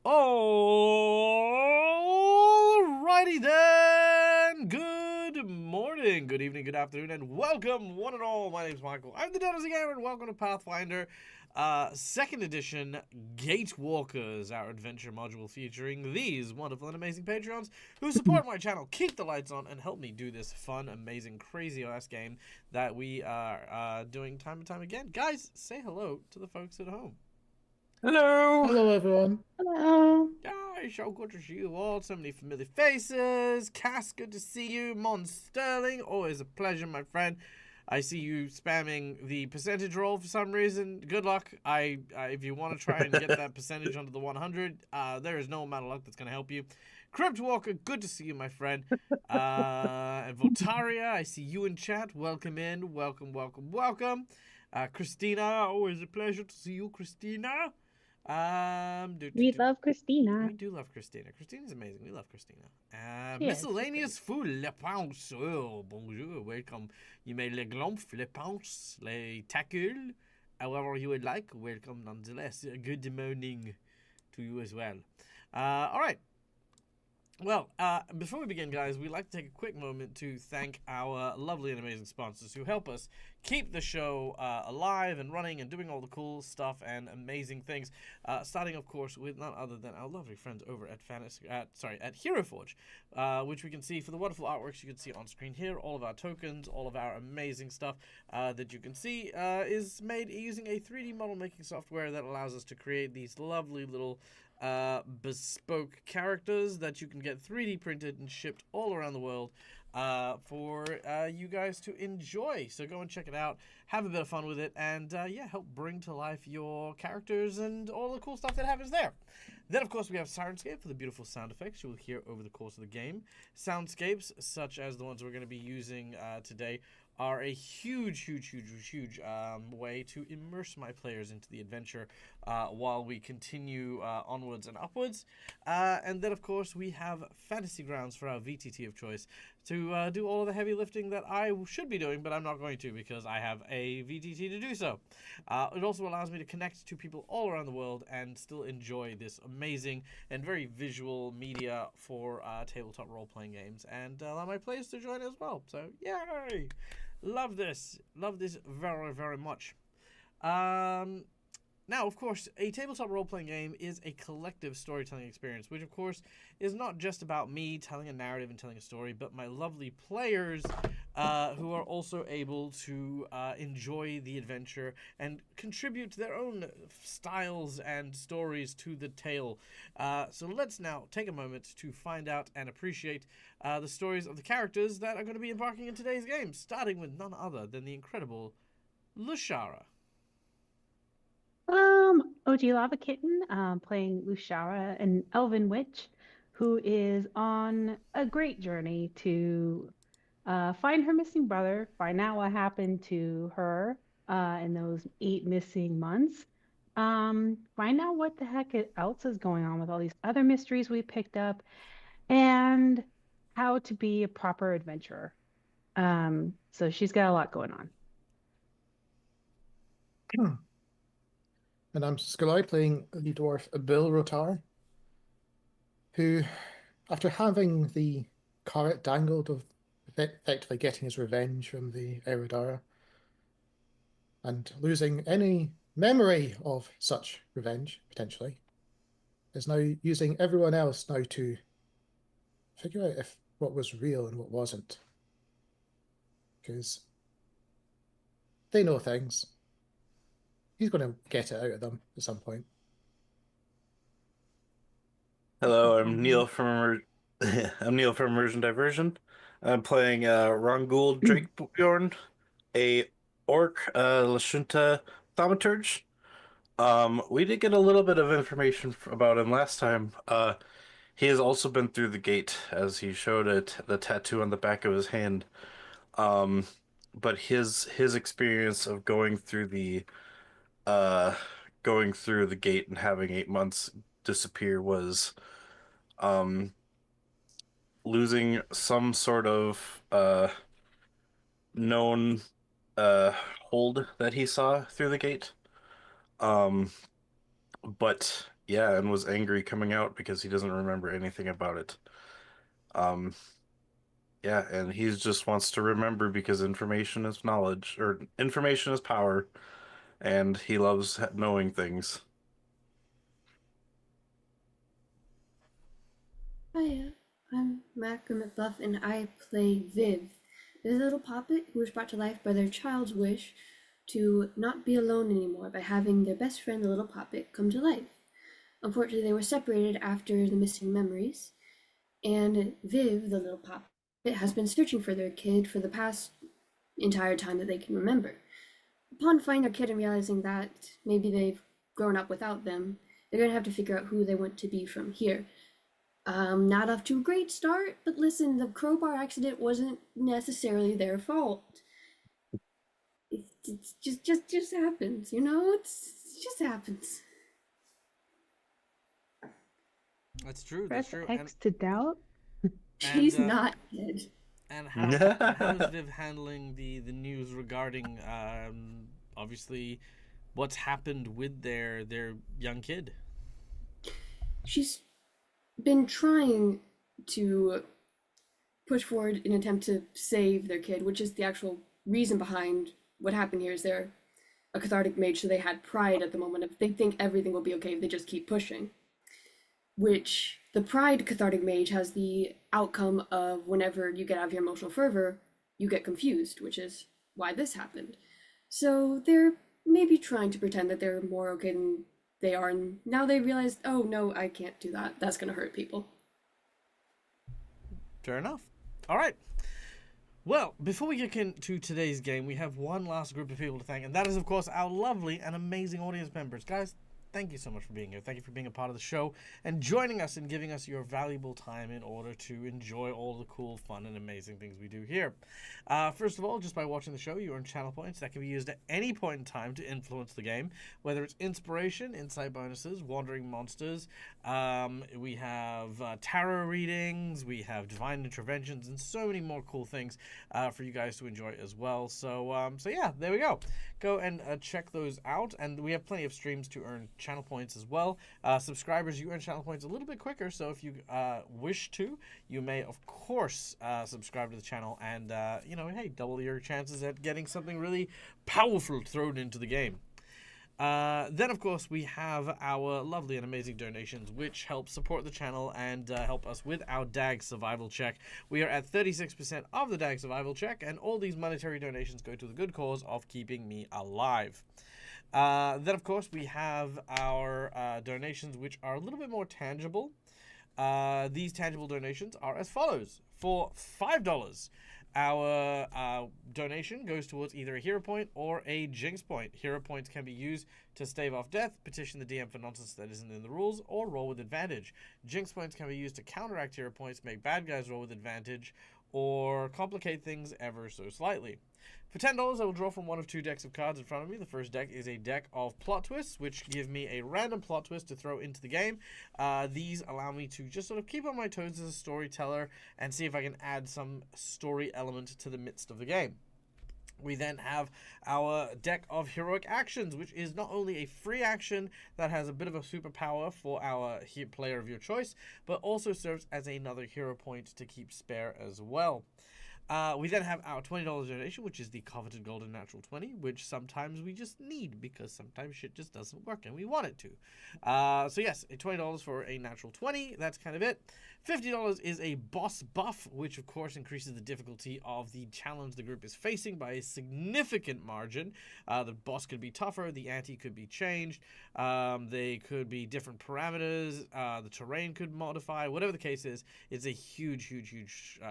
Alrighty then. Good morning, good evening, good afternoon, and welcome, one and all. My name's Michael. I'm the Dennis Gamer, and welcome to Pathfinder, second edition Gatewalkers, our adventure module featuring these wonderful and amazing Patreons who support my channel, keep the lights on, and help me do this fun, amazing, crazy-ass game that we are doing time and time again. Guys, say hello to the folks at home. Hello. Hello, everyone. Hello. Guys, so good to see you all. So many familiar faces. Cass, good to see you. Mon Sterling, always a pleasure, my friend. I see you spamming the percentage roll for some reason. Good luck. If you want to try and get that percentage under the 100, there is no amount of luck that's going to help you. Crypt Walker, good to see you, my friend. And Voltaria, I see you in chat. Welcome in. Welcome, welcome, welcome. Christina, always a pleasure to see you, Christina. We love Christina. We do love Christina. Christina's amazing. We love Christina. She is. Miscellaneous food. Le pain. Oh, bonjour. Welcome. You may le glomf, le pains, le tacule. However you would like. Welcome nonetheless. Good morning to you as well. All right. Well, before we begin, guys, we'd like to take a quick moment to thank our lovely and amazing sponsors who help us keep the show alive and running and doing all the cool stuff and amazing things. Starting, of course, with none other than our lovely friends over at Hero Forge, which we can see for the wonderful artworks you can see on screen here. All of our tokens, all of our amazing stuff that you can see is made using a 3D model making software that allows us to create these lovely little bespoke characters that you can get 3D printed and shipped all around the world for you guys to enjoy. So go and check it out, have a bit of fun with it, and help bring to life your characters and all the cool stuff that happens there. Then, of course, we have Sirenscape for the beautiful sound effects you will hear over the course of the game. Soundscapes, such as the ones we're going to be using today, are a huge way to immerse my players into the adventure while we continue onwards and upwards. And then, of course, we have Fantasy Grounds for our VTT of choice to do all of the heavy lifting that I should be doing, but I'm not going to because I have a VTT to do so. It also allows me to connect to people all around the world and still enjoy this amazing and very visual media for tabletop role-playing games, and allow my players to join as well. So, yay! Love this very, very much. Now, of course, a tabletop role-playing game is a collective storytelling experience, which, of course, is not just about me telling a narrative and telling a story, but my lovely players who are also able to enjoy the adventure and contribute their own styles and stories to the tale. So let's now take a moment to find out and appreciate the stories of the characters that are going to be embarking in today's game, starting with none other than the incredible Lushara. OG Lava Kitten, playing Lushara, an elven witch who is on a great journey to find her missing brother, find out what happened to her in those 8 missing months, find out what the heck else is going on with all these other mysteries we picked up, and how to be a proper adventurer. So she's got a lot going on. And I'm Skalai playing the dwarf Bill Rotar, who, after having the carrot dangled of effectively getting his revenge from the Eridara, and losing any memory of such revenge, potentially, is now using everyone else now to figure out if what was real and what wasn't. Because they know things. He's going to get it out of them at some point. Hello, I'm Neil from Immersion Diversion. I'm playing Rongul Drakebjorn, a orc Lashunta thaumaturge. We did get a little bit of information about him last time. He has also been through the gate, as he showed it, the tattoo on the back of his hand. But his experience of going through the gate and having 8 months disappear was losing some sort of known hold that he saw through the gate. But Yeah, and was angry coming out because he doesn't remember anything about it. Um, yeah, and he just wants to remember because information is knowledge, or information is power, and he loves knowing things. Hiya, I'm Macra McBuff and I play Viv, the little puppet who was brought to life by their child's wish to not be alone anymore by having their best friend, the little puppet, come to life. Unfortunately, they were separated after the missing memories, and Viv, the little puppet, has been searching for their kid for the past entire time that they can remember. Upon finding their kid and realizing that maybe they've grown up without them, they're going to have to figure out who they want to be from here. Not off to a great start, but listen, the crowbar accident wasn't necessarily their fault. It's just happens, you know? It just happens. That's true. Press That's true. X to doubt. She's And, not dead. And how is Viv handling the news regarding obviously what's happened with their young kid? She's been trying to push forward in an attempt to save their kid, which is the actual reason behind what happened here. Is they're a cathartic mage, so they had pride at the moment of they think everything will be okay if they just keep pushing. Which the pride cathartic mage has the outcome of whenever you get out of your emotional fervor, you get confused, which is why this happened. So they're maybe trying to pretend that they're more okay than they are, and now they realize, oh no, I can't do that. That's gonna hurt people. Fair enough. All right. Well, before we get into today's game, we have one last group of people to thank, and that is, of course, our lovely and amazing audience members. Guys, thank you so much for being here. Thank you for being a part of the show and joining us and giving us your valuable time in order to enjoy all the cool, fun, and amazing things we do here. First of all, just by watching the show, you earn channel points that can be used at any point in time to influence the game, whether it's inspiration, insight bonuses, wandering monsters. We have tarot readings, we have divine interventions, and so many more cool things for you guys to enjoy as well. So yeah, there we go. Go and check those out, and we have plenty of streams to earn channel points as well. Subscribers, you earn channel points a little bit quicker, so if you wish to, you may of course subscribe to the channel and hey, double your chances at getting something really powerful thrown into the game. Then of course we have our lovely and amazing donations, which help support the channel and help us with our DAG survival check. We are at 36% of the DAG survival check, and all these monetary donations go to the good cause of keeping me alive. Then, of course, we have our donations, which are a little bit more tangible. These tangible donations are as follows. For $5, our donation goes towards either a hero point or a jinx point. Hero points can be used to stave off death, petition the DM for nonsense that isn't in the rules, or roll with advantage. Jinx points can be used to counteract hero points, make bad guys roll with advantage, or complicate things ever so slightly. For $10, I will draw from one of two decks of cards in front of me. The first deck is a deck of plot twists, which give me a random plot twist to throw into the game. These allow me to just sort of keep on my toes as a storyteller and see if I can add some story element to the midst of the game. We then have our deck of heroic actions, which is not only a free action that has a bit of a superpower for our player of your choice, but also serves as another hero point to keep spare as well. We then have our $20 donation, which is the coveted golden natural 20, which sometimes we just need because sometimes shit just doesn't work and we want it to. So yes, $20 for a natural 20, that's kind of it. $50 is a boss buff, which of course increases the difficulty of the challenge the group is facing by a significant margin. The boss could be tougher, the ante could be changed, they could be different parameters, the terrain could modify, whatever the case is, it's a huge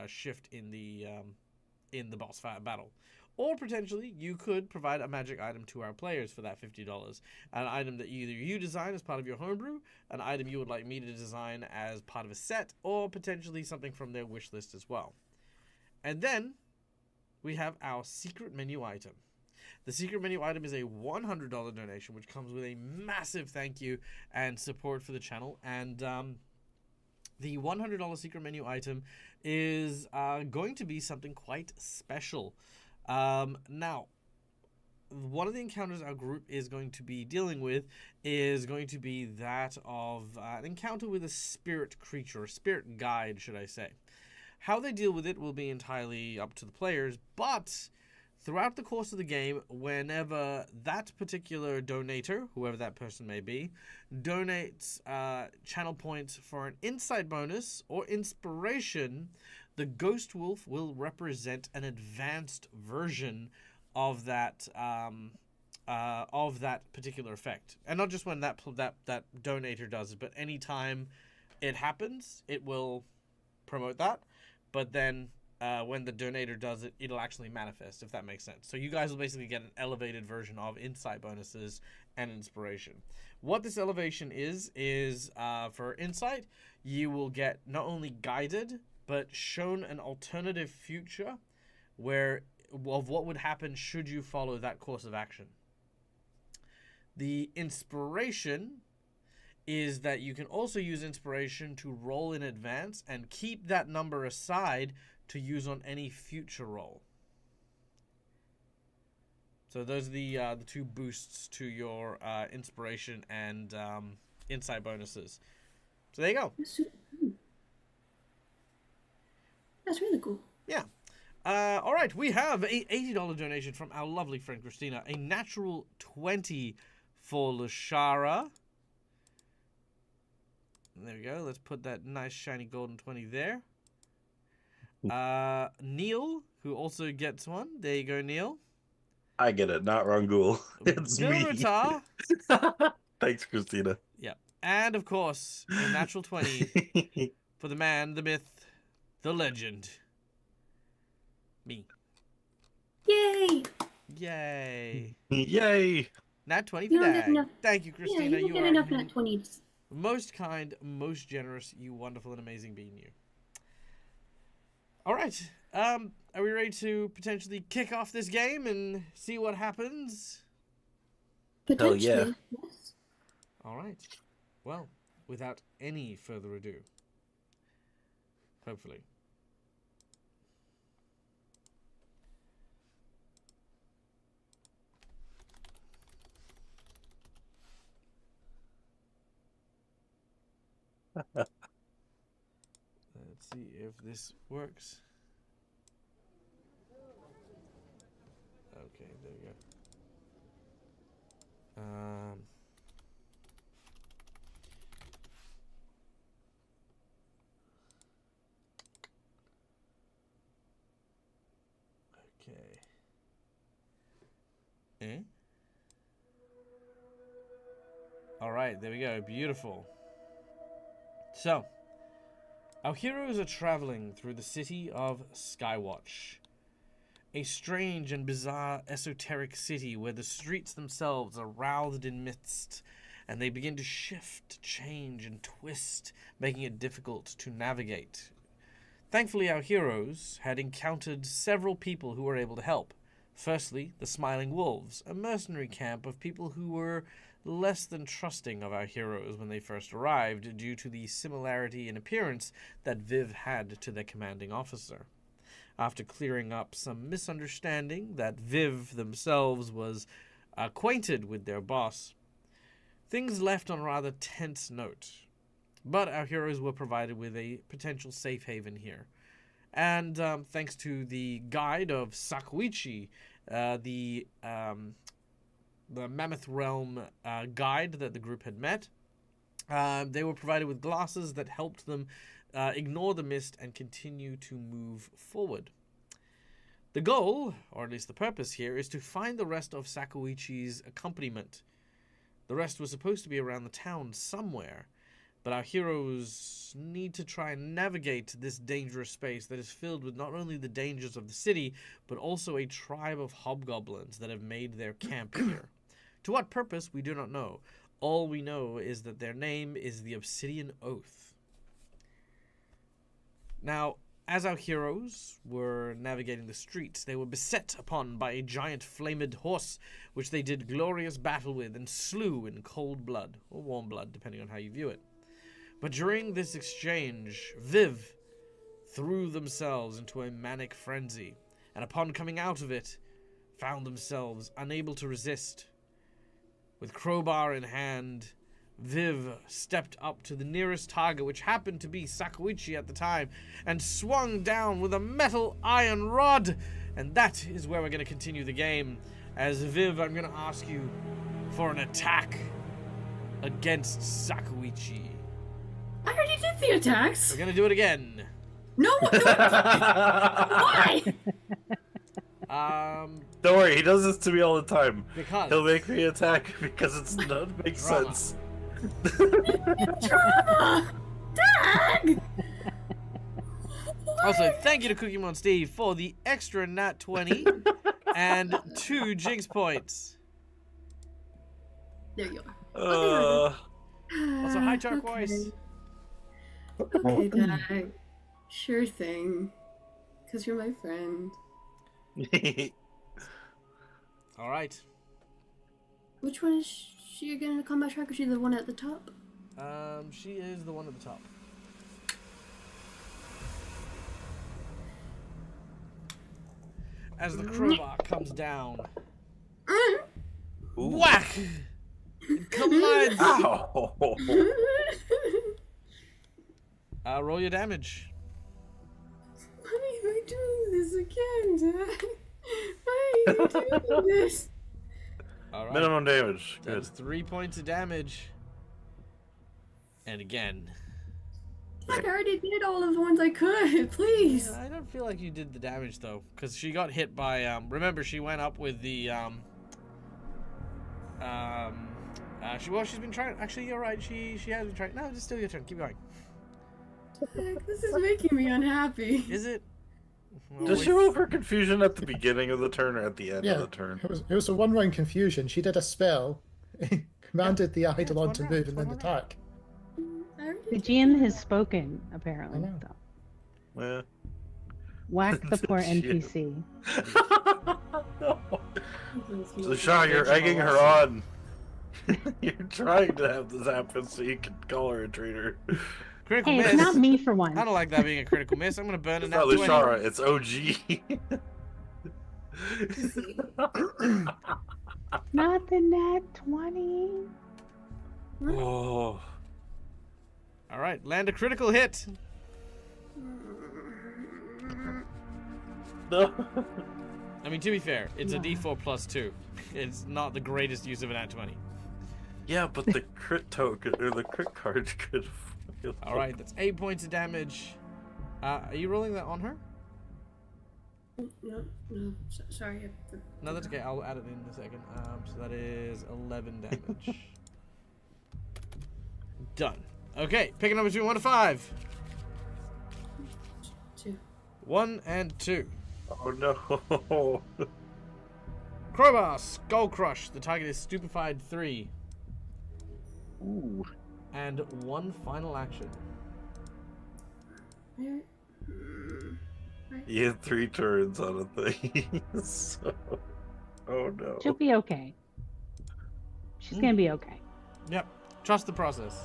shift in the boss battle. Or potentially, you could provide a magic item to our players for that $50. An item that either you design as part of your homebrew, an item you would like me to design as part of a set, or potentially something from their wish list as well. And then, we have our secret menu item. The secret menu item is a $100 donation, which comes with a massive thank you and support for the channel. And the $100 secret menu item is going to be something quite special. Now, one of the encounters our group is going to be dealing with is going to be that of an encounter with a spirit creature, a spirit guide, should I say. How they deal with it will be entirely up to the players, but throughout the course of the game, whenever that particular donator, whoever that person may be, donates channel points for an insight bonus or inspiration, the Ghost Wolf will represent an advanced version of that particular effect, and not just when that donator does it, but anytime it happens, it will promote that. But then when the donator does it, it'll actually manifest, if that makes sense. So you guys will basically get an elevated version of insight bonuses and inspiration. What this elevation is for insight, you will get not only guided, but shown an alternative future of what would happen should you follow that course of action. The inspiration is that you can also use inspiration to roll in advance and keep that number aside to use on any future roll. So those are the two boosts to your inspiration and insight bonuses. So there you go. That's super cool. That's really cool. Yeah. All right, we have a $80 donation from our lovely friend Christina. A natural 20 for Lushara. There we go. Let's put that nice shiny golden 20 there. Neil, who also gets one. There you go, Neil. I get it, not Rangul. It's me. Bilritar. Thanks, Christina. Yeah. And, of course, a natural 20 for the man, the myth, the legend. Me. Yay! Yay. Yay! Nat 20 You for don't get that. enough. Thank you, Christina. Yeah, you don't get enough nat 20s. Most kind, most generous, you wonderful and amazing being you. All right. Are we ready to potentially kick off this game and see what happens? Hell yeah. Potentially, yes. All right. Well, without any further ado, hopefully. Let's see if this works. Okay, there we go. Okay. All right, there we go. Beautiful. So, our heroes are traveling through the city of Skywatch. A strange and bizarre esoteric city where the streets themselves are wreathed in mist, and they begin to shift, change, and twist, making it difficult to navigate. Thankfully, our heroes had encountered several people who were able to help. Firstly, the Smiling Wolves, a mercenary camp of people who were less than trusting of our heroes when they first arrived due to the similarity in appearance that Viv had to their commanding officer. After clearing up some misunderstanding that Viv themselves was acquainted with their boss, things left on a rather tense note. But our heroes were provided with a potential safe haven here. And thanks to the guide of Sakuichi, the Mammoth Realm guide that the group had met, they were provided with glasses that helped them ignore the mist and continue to move forward. The goal, or at least the purpose here, is to find the rest of Sakuichi's accompaniment. The rest was supposed to be around the town somewhere, but our heroes need to try and navigate this dangerous space that is filled with not only the dangers of the city, but also a tribe of hobgoblins that have made their camp here. To what purpose, we do not know. All we know is that their name is the Obsidian Oath. Now, as our heroes were navigating the streets, they were beset upon by a giant flamed horse, which they did glorious battle with and slew in cold blood, or warm blood, depending on how you view it. But during this exchange, Viv threw themselves into a manic frenzy, and upon coming out of it, found themselves unable to resist. With crowbar in hand, Viv stepped up to the nearest target, which happened to be Sakuichi at the time, and swung down with a metal iron rod. And that is where we're going to continue the game. As Viv, I'm going to ask you for an attack against Sakuichi. I already did the attacks. We're going to do it again. No, why? Don't worry, he does this to me all the time. Because He'll make me attack because it doesn't make Drama. sense. Drama. Tag. Also, thank you to Cookie Steve for the extra nat 20 and 2 jinx points. There you are. Also, hi, Turquoise. Okay, Tag. Sure thing. Because you're my friend. All right. Which one is she again in the combat track? Is she the one at the top? She is the one at the top. As the crowbar comes down, Ooh. whack! It collides. Ow! Roll your damage. Why am I doing this again, Dad? Why are you doing this? All right. Minimum damage. Good. That's 3 points of damage. And again. I already did all of the ones I could. Please. I don't feel like you did the damage though, because she got hit by. Remember, she went up with the. She's been trying. Actually, you're right. She has been trying. No, it's still your turn. Keep going. Heck, this is making me unhappy. Is it? Well, Does she roll for confusion at the beginning of the turn or at the end Yeah, of the turn? it was a one-round confusion. She did a spell, commanded the it's Eidolon one to round, move, it's and one then round. attack. I The already GM has spoken, apparently. I know. So. Yeah. Whack the poor Shit. NPC. So Shaw, you're egging her on. You're trying to have this happen so you can call her a traitor. Critical Hey, miss. it's not me for once. I don't like that being a critical miss. I'm gonna burn it It's now. not Lushara, it's OG. Not the nat 20. Oh. All right, land a critical hit. No. I mean, to be fair, it's a D4 plus 2. It's not the greatest use of an nat 20. Yeah, but the crit token or the crit card could. All right, that's 8 points of damage. Are you rolling that on her? No, sorry. No, that's okay. I'll add it in a second. So that is 11 damage. Done. Okay, pick a number between 1 to 5. 2. 1 and 2. Oh no. Crowbar, Skull Crush. The target is Stupefied 3. Ooh. And 1 final action. You had 3 turns on a thing. So... Oh no. She'll be okay. She's gonna be okay. Yep. Trust the process.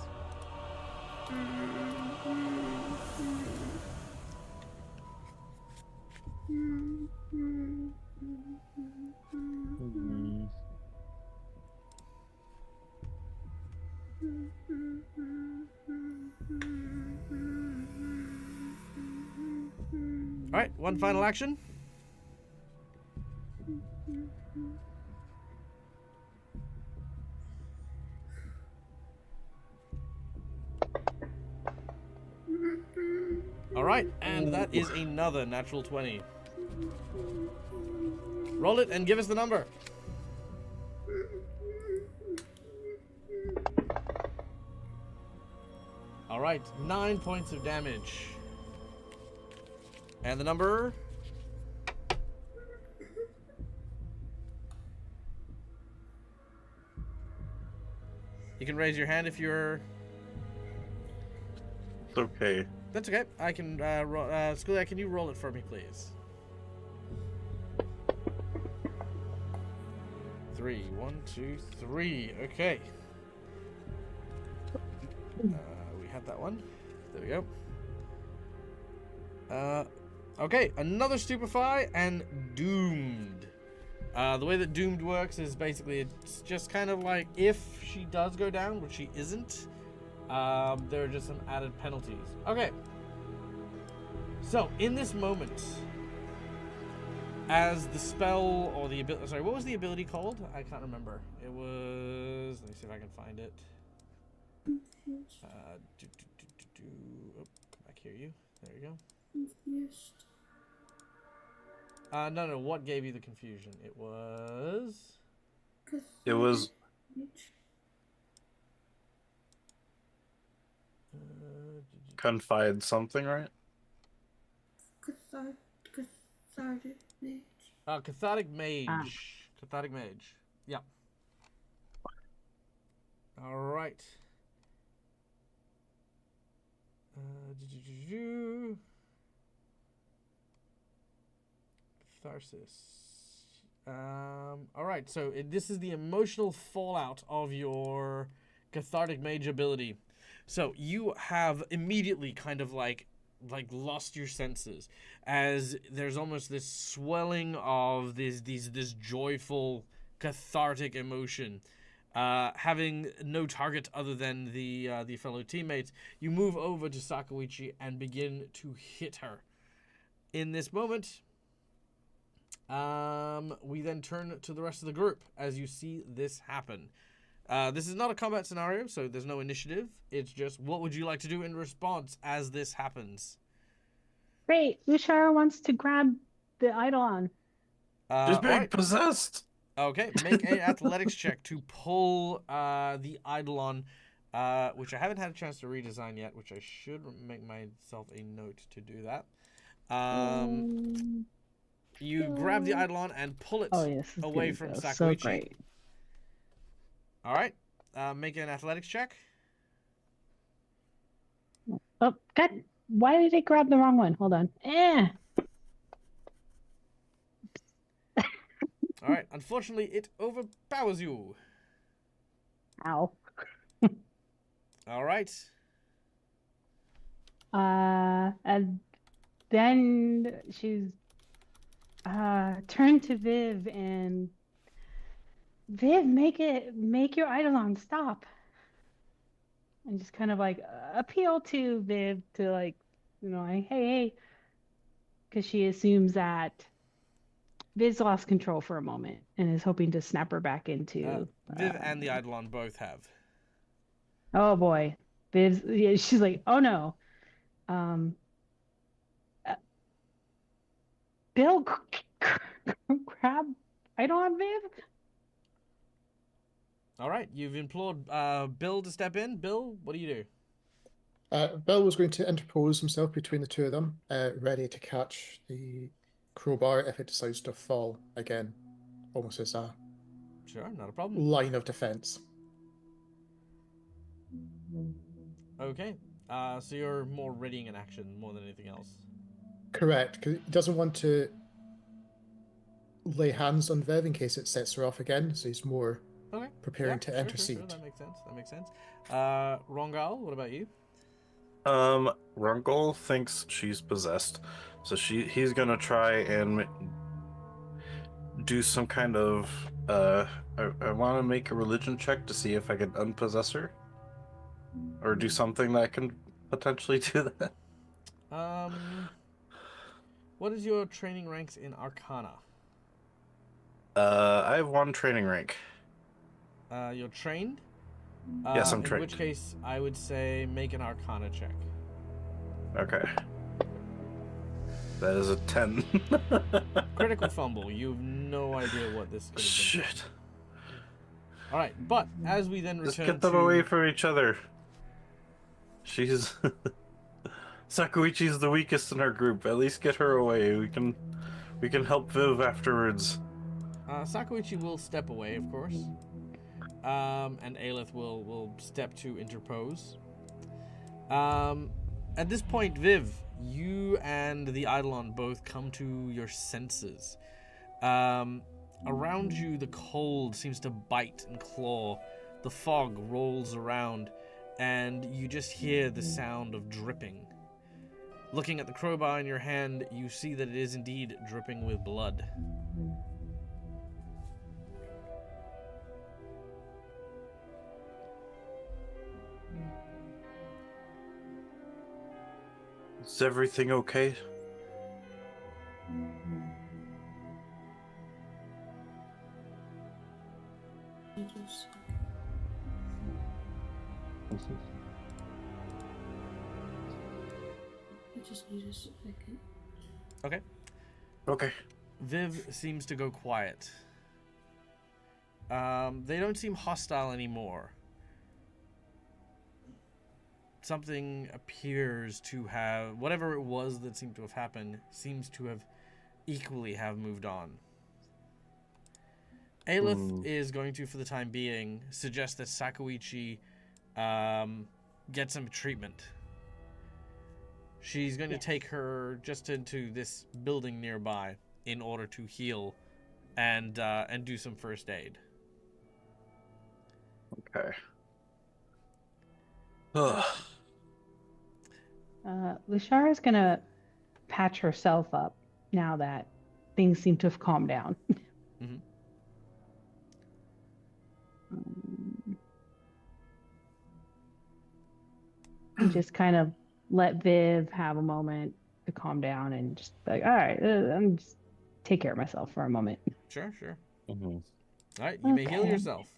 All right, 1 final action. All right, and that is another natural 20. Roll it and give us the number. All right, 9 points of damage. And the number? You can raise your hand if you're... It's okay. That's okay. I can roll. Schoolia, can you roll it for me, please? 3. 1, 2, 3. Okay. We had that one. There we go. Okay, another Stupefy and Doomed. The way that doomed works is basically it's just kind of like if she does go down, which she isn't, there are just some added penalties. Okay. So, in this moment, as the spell or the ability... Sorry, what was the ability called? I can't remember. It was... Let me see if I can find it. Oh, come back here, you. There you go. Confused. No, what gave you the confusion? It was... It was... Confide something, right? Cathartic mage. Cathartic mage. Cathartic mage. Yeah. All right. Catharsis. All right. So this is the emotional fallout of your cathartic mage ability. So you have immediately kind of like lost your senses as there's almost this swelling of this joyful cathartic emotion. Having no target other than the fellow teammates, you move over to Sakuichi and begin to hit her. In this moment, we then turn to the rest of the group as you see this happen. This is not a combat scenario, so there's no initiative. It's just, what would you like to do in response as this happens? Great. Lushara wants to grab the Eidolon. She's being alright. possessed. Okay, make an athletics check to pull the Eidolon, which I haven't had a chance to redesign yet, which I should make myself a note to do that. You grab the Eidolon and pull it away from Sakuichi. So great. All right, make an athletics check. Oh, God. Why did it grab the wrong one? Hold on. All right, unfortunately, it overpowers you. Ow. All right. And then she's turned to Viv and Viv, make your Eidolon stop. And just kind of like appeal to Viv to like, like, hey, because she assumes that Viv's lost control for a moment and is hoping to snap her back into. Viv and the Eidolon both have. Oh boy, Viv's. Yeah, she's like, oh no. Bill, grab Eidolon, Viv. All right, you've implored Bill to step in. Bill, what do you do? Bill was going to interpose himself between the two of them, ready to catch the crowbar if it decides to fall again, almost as a Sure, not a problem. line of defense. Okay, so you're more readying an action more than anything else. Correct, because he doesn't want to lay hands on Viv in case it sets her off again, so he's more preparing to intercede. Sure, that makes sense. Rongal, what about you? Rungal thinks she's possessed, so he's gonna try and do some kind of I want to make a religion check to see if I can unpossess her, or do something that can potentially do that. What is your training ranks in Arcana? I have 1 training rank. You're trained? Yes, I'm trained. In which case, I would say make an Arcana check. Okay. That is a 10. Critical fumble. You have no idea what this could have been. Shit. All right, but as we then return Just get them away from each other. She's... Sakuichi's the weakest in our group. At least get her away. We can help Viv afterwards. Sakuichi will step away, of course. And Aelith will step to interpose. At this point, Viv, you and the Eidolon both come to your senses. Around you, the cold seems to bite and claw. The fog rolls around, and you just hear the sound of dripping. Looking at the crowbar in your hand, you see that it is indeed dripping with blood. Is everything okay? I just need a second. Okay. Okay. Viv seems to go quiet. They don't seem hostile anymore. Something appears to have, whatever it was that seemed to have happened, seems to have equally have moved on. Aelith is going to, for the time being, suggest that Sakuichi get some treatment. She's going to take her just into this building nearby in order to heal and do some first aid. Okay. Ugh. Lushara's gonna patch herself up now that things seem to have calmed down. Mhm. And just kind of let Viv have a moment to calm down and just be like, all right, I'm just take care of myself for a moment. Sure, sure. Mm-hmm. All right, you may heal Okay. yourself.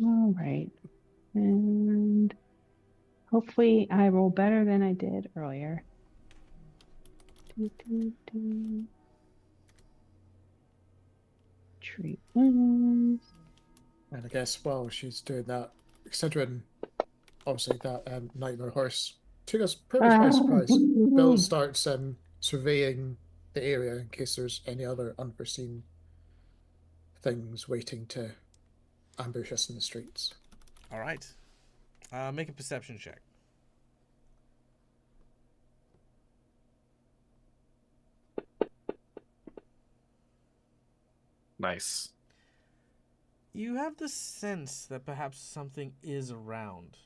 All right. And hopefully I roll better than I did earlier. Treat wounds. And I guess while she's doing that, considering obviously that nightmare horse took us pretty much by surprise, Bill starts surveying the area in case there's any other unforeseen things waiting to ambush us in the streets. All right. Make a perception check. Nice. You have the sense that perhaps something is around.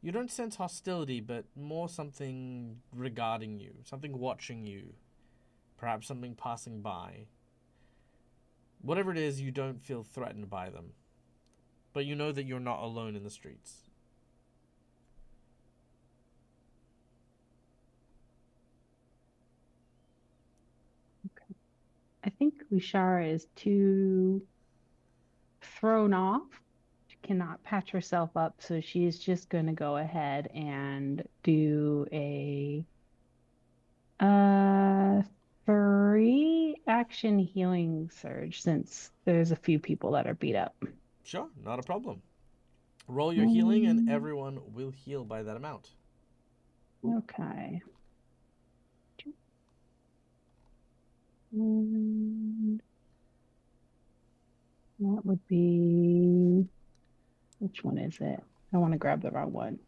You don't sense hostility, but more something regarding you, something watching you, perhaps something passing by. Whatever it is, you don't feel threatened by them, but you know that you're not alone in the streets. I think Lushara is too thrown off. She cannot patch herself up, so she's just going to go ahead and do a 3-action healing surge since there's a few people that are beat up. Sure, not a problem. Roll your healing and everyone will heal by that amount. Okay. And that would be, which one is it? I want to grab the wrong one.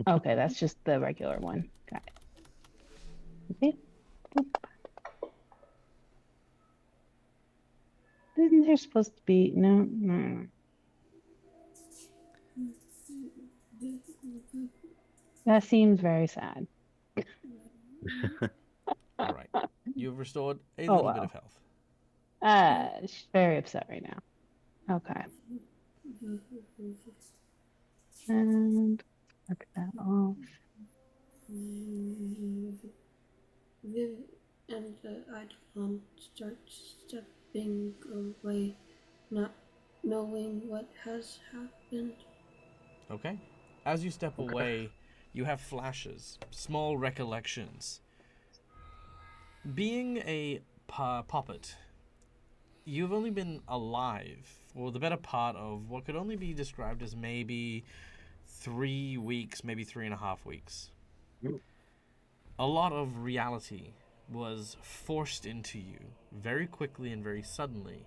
Okay, that's just the regular one. Got it. Okay. Isn't there supposed to be no? That seems very sad. All right. You've restored a Oh, little bit wow. of health. She's very upset right now. Okay. And mark that off. Viv and Eidolon start stepping away, not knowing what has happened. Okay. As you step away, you have flashes, small recollections. Being a puppet, you've only been alive for the better part of what could only be described as maybe 3 weeks, maybe 3.5 weeks. A lot of reality was forced into you very quickly and very suddenly.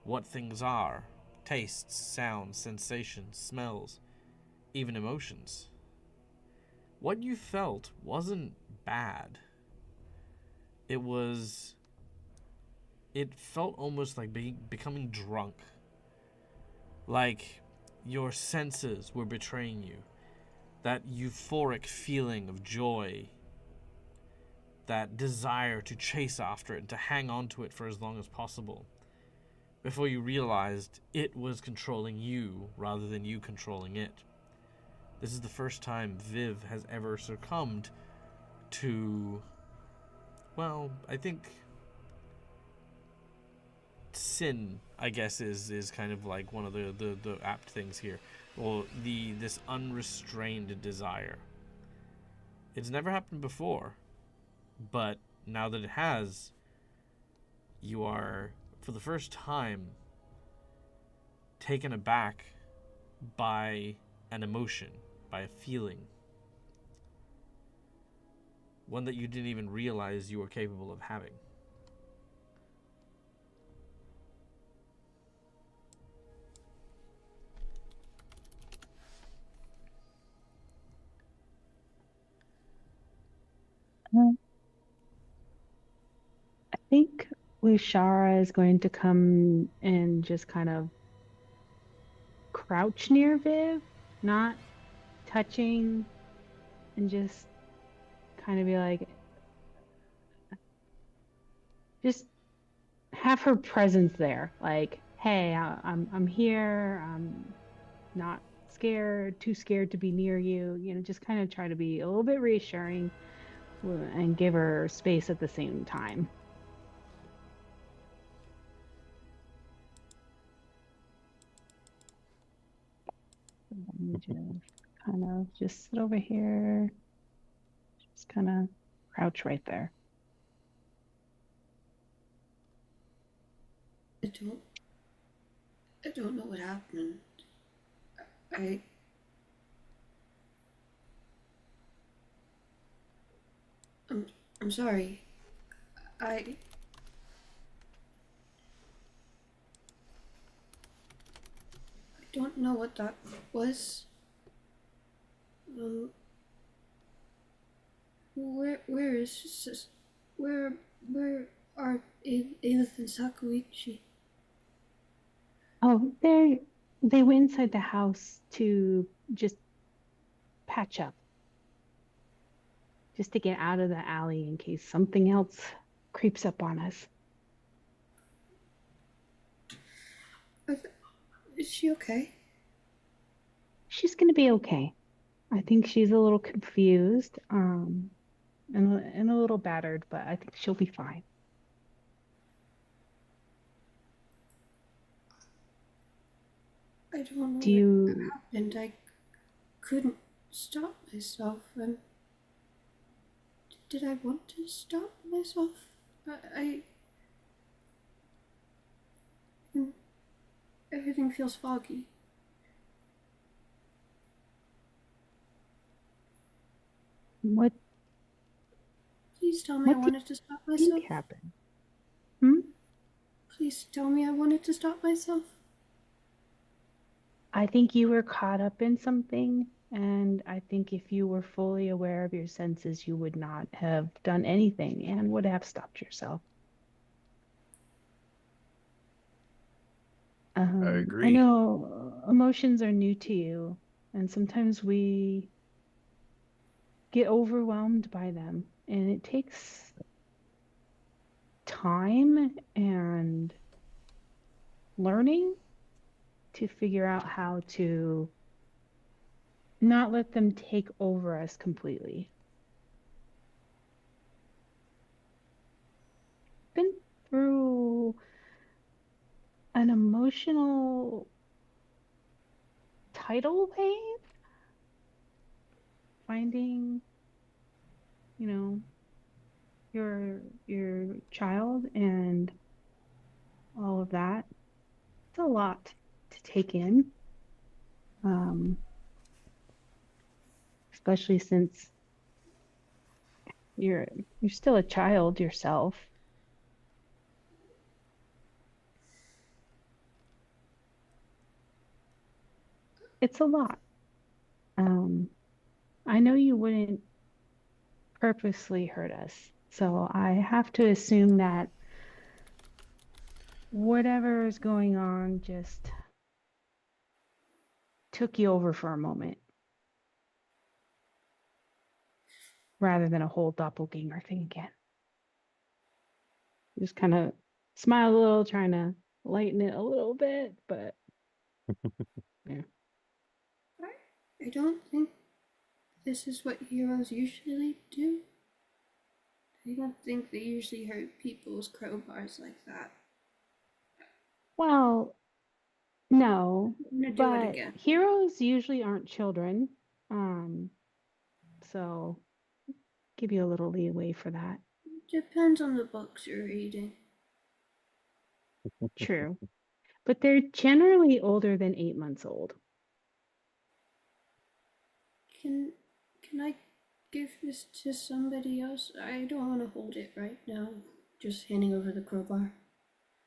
What things are, tastes, sounds, sensations, smells, even emotions. What you felt wasn't bad. It felt almost like becoming drunk. Like your senses were betraying you. That euphoric feeling of joy. That desire to chase after it and to hang on to it for as long as possible. Before you realized it was controlling you rather than you controlling it. This is the first time Viv has ever succumbed to, well, I think sin, I guess, is kind of like one of the apt things here. Well, this unrestrained desire. It's never happened before, but now that it has, you are, for the first time, taken aback by an emotion, by a feeling. One that you didn't even realize you were capable of having. I think Lushara is going to come and just kind of crouch near Viv, not touching, and just kind of be like, just have her presence there. Like, hey, I'm here. I'm not scared, too scared to be near you. You know, just kind of try to be a little bit reassuring and give her space at the same time. Let me just sit over here. Just kind of crouch right there. I don't know what happened. I'm sorry. I don't know what that was. Where are Aelith and Sakuichi? Oh, they went inside the house to just patch up. Just to get out of the alley in case something else creeps up on us. Is she okay? She's gonna be okay. I think she's a little confused, and a little battered, but I think she'll be fine. I don't know what happened. I couldn't stop myself. Did I want to stop myself? Everything feels foggy. What? Please tell me I wanted to stop myself. What happened? Hmm? Please tell me I wanted to stop myself. I think you were caught up in something, and I think if you were fully aware of your senses, you would not have done anything and would have stopped yourself. I agree. I know emotions are new to you, and sometimes we get overwhelmed by them, and it takes time and learning to figure out how to not let them take over us completely. Been through an emotional tidal wave, finding, you know, your child and all of that. It's a lot to take in, especially since you're still a child yourself. It's a lot. I know you wouldn't purposely hurt us, so I have to assume that whatever is going on just took you over for a moment, rather than a whole doppelganger thing again. Just kind of smile a little, trying to lighten it a little bit, but yeah. I don't think this is what heroes usually do. I don't think they usually hurt people's crowbars like that. Well, no, I'm gonna do it but again. heroes usually aren't children. Um, so give you a little leeway for that. Depends on the books you're reading. True. But they're generally older than 8 months old. Can I give this to somebody else? I don't want to hold it right now. Just handing over the crowbar.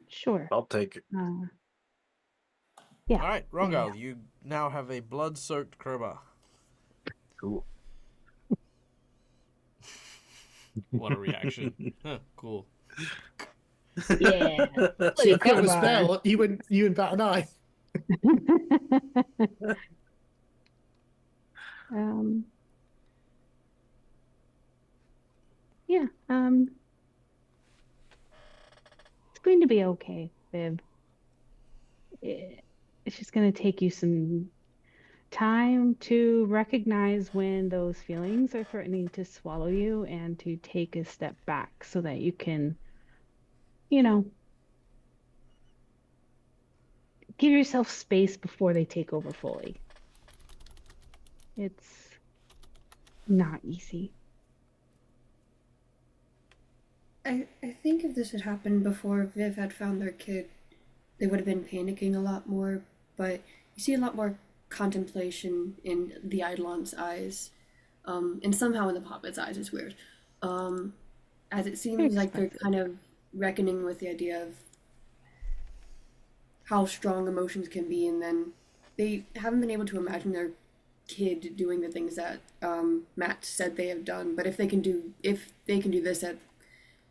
Sure. I'll take it. Yeah. All right, Rongal, you now have a blood-soaked crowbar. Cool. What a reaction. Huh, cool. Yeah. So you put a crowbar. spell, you wouldn't bat an eye. Yeah. It's going to be okay, Viv. It's just going to take you some time to recognize when those feelings are threatening to swallow you and to take a step back so that you can, give yourself space before they take over fully. It's not easy. I think if this had happened before Viv had found their kid, they would have been panicking a lot more, but you see a lot more contemplation in the Eidolon's eyes, and somehow in the puppet's eyes. It's weird. As it seems like they're kind of reckoning with the idea of how strong emotions can be, and then they haven't been able to imagine their kid doing the things that Matt said they have done. But if they can do this at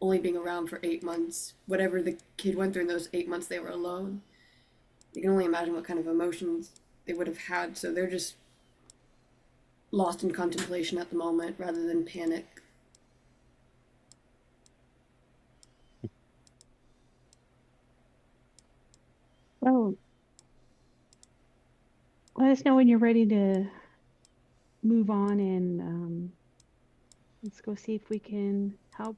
only being around for 8 months, whatever the kid went through in those 8 months they were alone, you can only imagine what kind of emotions they would have had. So they're just lost in contemplation at the moment rather than panic. Well, let us know when you're ready to move on, and let's go see if we can help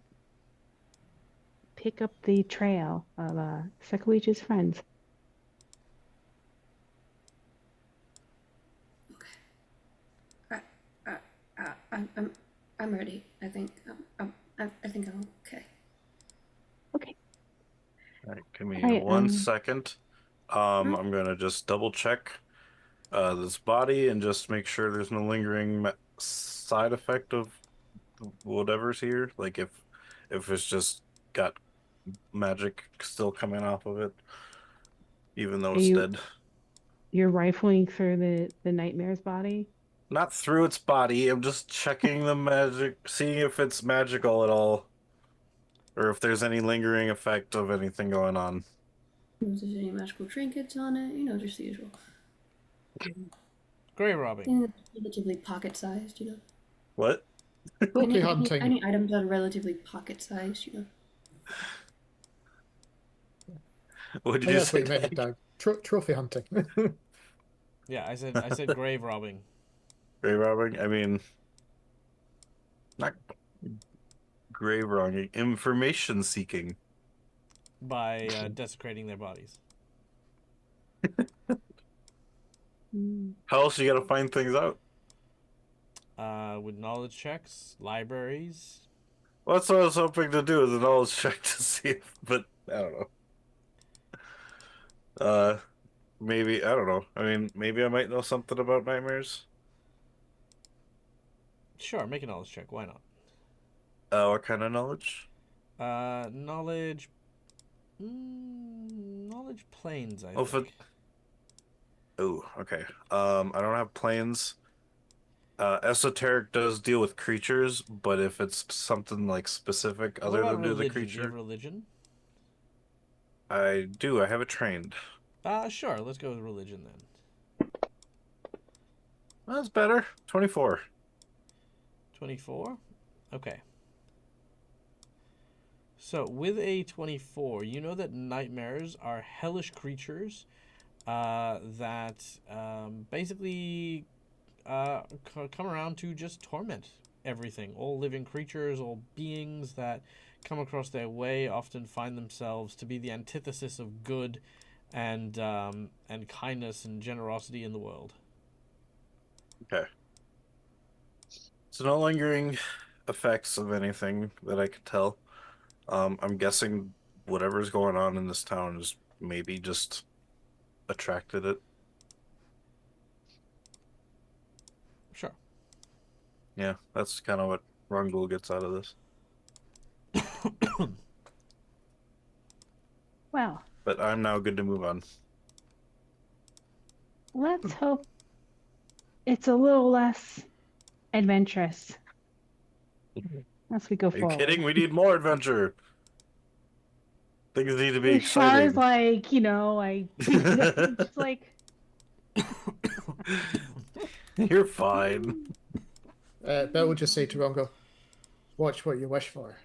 pick up the trail of Sekuichi's friends. I'm ready. I think I think I'm okay. Okay. All right, give me All right, 1 second. I'm gonna just double check this body and just make sure there's no lingering side effect of whatever's here. Like if it's just got magic still coming off of it, even though it's dead. You're rifling through the nightmare's body? Not through its body. I'm just checking the magic, seeing if it's magical at all, or if there's any lingering effect of anything going on. If there's any magical trinkets on it, just the usual. Grave robbing. Relatively pocket-sized, What? Trophy hunting. Any items that are relatively pocket-sized, What did Oh, you that's say? what you meant, Doug. Trophy hunting. Yeah, I said grave robbing. Grave robbing? I mean, not grave robbing. Information seeking. By desecrating their bodies. How else you gotta find things out? With knowledge checks, libraries. Well, that's what I was hoping to do, is a knowledge check to see if, but I don't know. Maybe, I don't know. I mean, maybe I might know something about nightmares. Sure, make a knowledge check. Why not? What kind of knowledge? Knowledge. Knowledge planes, I think. Oh, okay. I don't have planes. Esoteric does deal with creatures, but if it's something like specific What other about than to the religion? Do you creature, have religion? I do. I have it trained. Sure. Let's go with religion then. That's better. 24. 24? Okay. So, with a 24, you know that nightmares are hellish creatures that basically come around to just torment everything. All living creatures, all beings that come across their way often find themselves to be the antithesis of good and kindness and generosity in the world. Okay. So no lingering effects of anything that I could tell. I'm guessing whatever's going on in this town is maybe just attracted it. Sure. Yeah, that's kind of what Rangul gets out of this. Well, But I'm now good to move on. let's hope it's a little less adventurous as we go Are you forward. kidding? We need more adventure. Things need to be Char's exciting. like, just like, You're fine. Bill would just say to Rongo, "Watch what you wish for."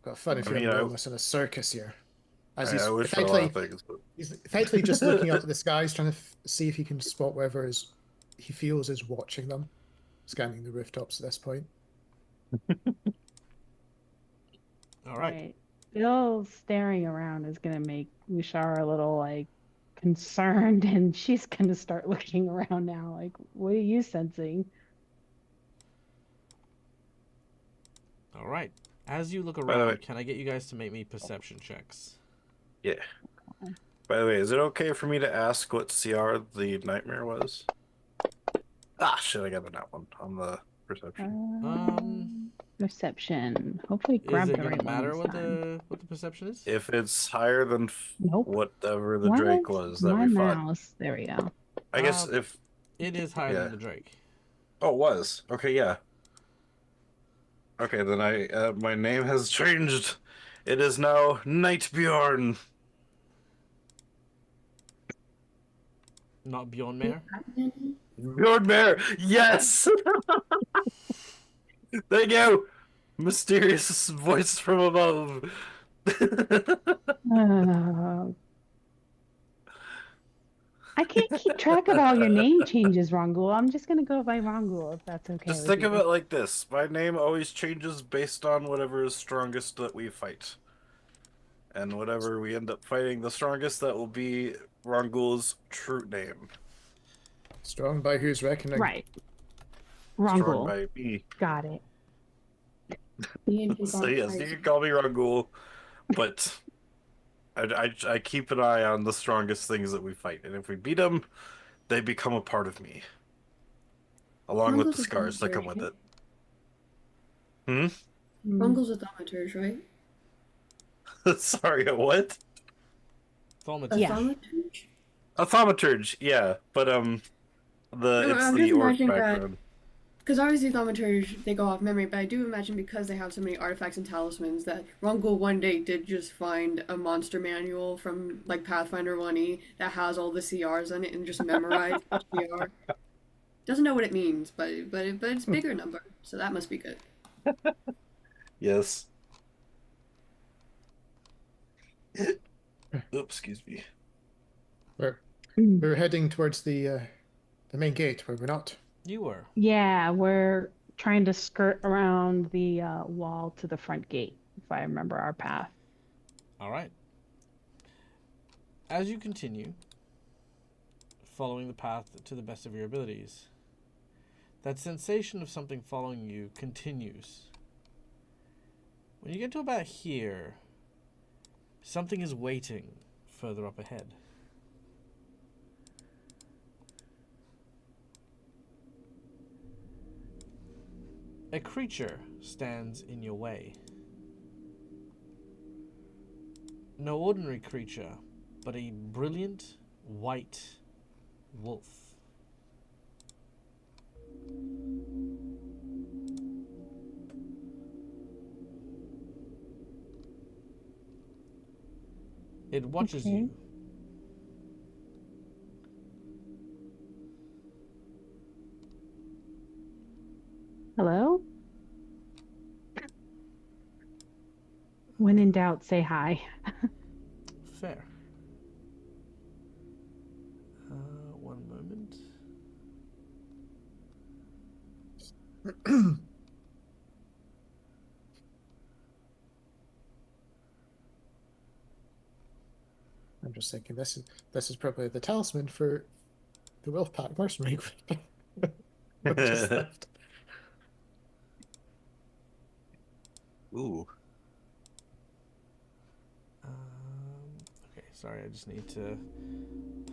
Got a funny feeling mean, we're almost in a circus here. As I wish for a lot of things. But... he's effectively just looking up at the skies, trying to see if he can spot wherever he feels is watching them, scanning the rooftops at this point. All right. Bill staring around is gonna make Lushara a little like concerned, and she's gonna start looking around now. Like, what are you sensing? All right. As you look the way- around, can I get you guys to make me perception checks? Yeah. By the way, is it okay for me to ask what CR the nightmare was? Ah, shit, I got the nat one on the perception. Perception. Hopefully, Is grab it the gonna right matter one what this time. the perception is? If it's higher than Nope. whatever the What? Drake was that My we fought. mouse. There we go. I guess if... It is higher Yeah. than the Drake. Oh, it was. Okay, yeah. Okay, then my name has changed. It is now Nightbjorn. Not Bjorn Mare? Bjornmare! Yes! Thank you! Mysterious voice from above. I can't keep track of all your name changes, Rongul. I'm just gonna go by Rongul if that's okay. Just with think you. of it like this. My name always changes based on whatever is strongest that we fight. And whatever we end up fighting the strongest, that will be Rongul's true name. Strong by whose reckoning? Right. Strong Rongul. by me. Got it. So yes, you can call me Rangul, but I keep an eye on the strongest things that we fight, and if we beat them, they become a part of me, along with the scars that come with it. Rungle's a thaumaturge, right? Sorry, a what? Thaumaturge. Yeah. Thaumaturge? A thaumaturge, yeah, but I'm it's just the orc imagining that- background. Because obviously thaumaturge, they go off memory, but I do imagine because they have so many artifacts and talismans that Rungul one day did just find a monster manual from like Pathfinder 1E that has all the CRs in it and just memorized the CR. Doesn't know what it means, but it's a bigger number, so that must be good. Yes. Oops, excuse me. We're heading towards the main gate, were we not? You were. Yeah, we're trying to skirt around the wall to the front gate, if I remember our path. All right. As you continue, following the path to the best of your abilities, that sensation of something following you continues. When you get to about here, something is waiting further up ahead. A creature stands in your way. No ordinary creature, but a brilliant white wolf. It watches Okay. you. Hello? When in doubt, say hi. Fair. One moment. I'm just thinking this is probably the talisman for the Wolfpack mercenary group. We just left. Ooh. Okay, sorry, I just need to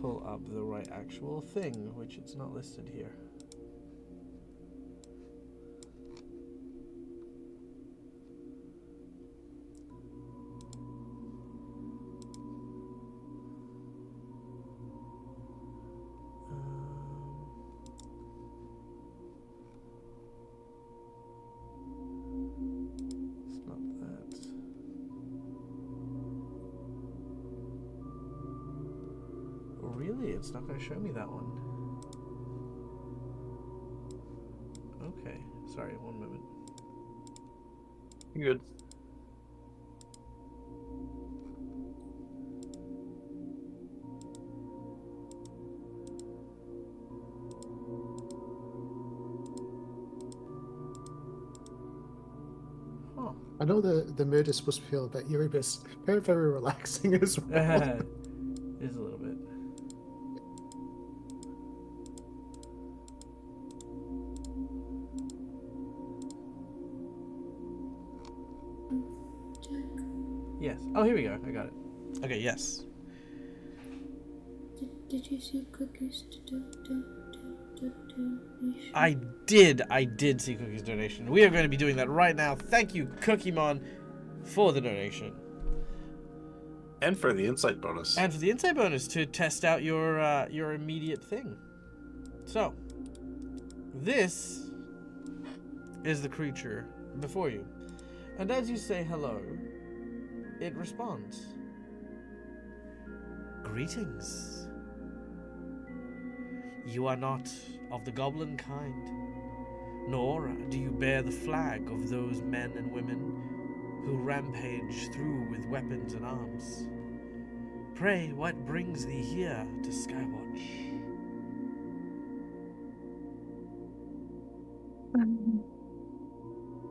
pull up the right actual thing, which it's not listed here. It's not that. Really? It's not going to show me that one. Okay. Sorry, one moment. Good. Huh. I know the mood is supposed to feel a bit eerie, but it's very, very relaxing as well. Is a little bit. Yes. Oh, here we go. I got it. Okay, yes. Did you see cookies? I did see Cookie's donation. We are going to be doing that right now. Thank you, Cookiemon, for the donation. And for the insight bonus. And for the insight bonus to test out your immediate thing. So, this is the creature before you. And as you say hello, it responds. Greetings. You are not of the goblin kind, nor do you bear the flag of those men and women who rampage through with weapons and arms. Pray, what brings thee here to Skywatch?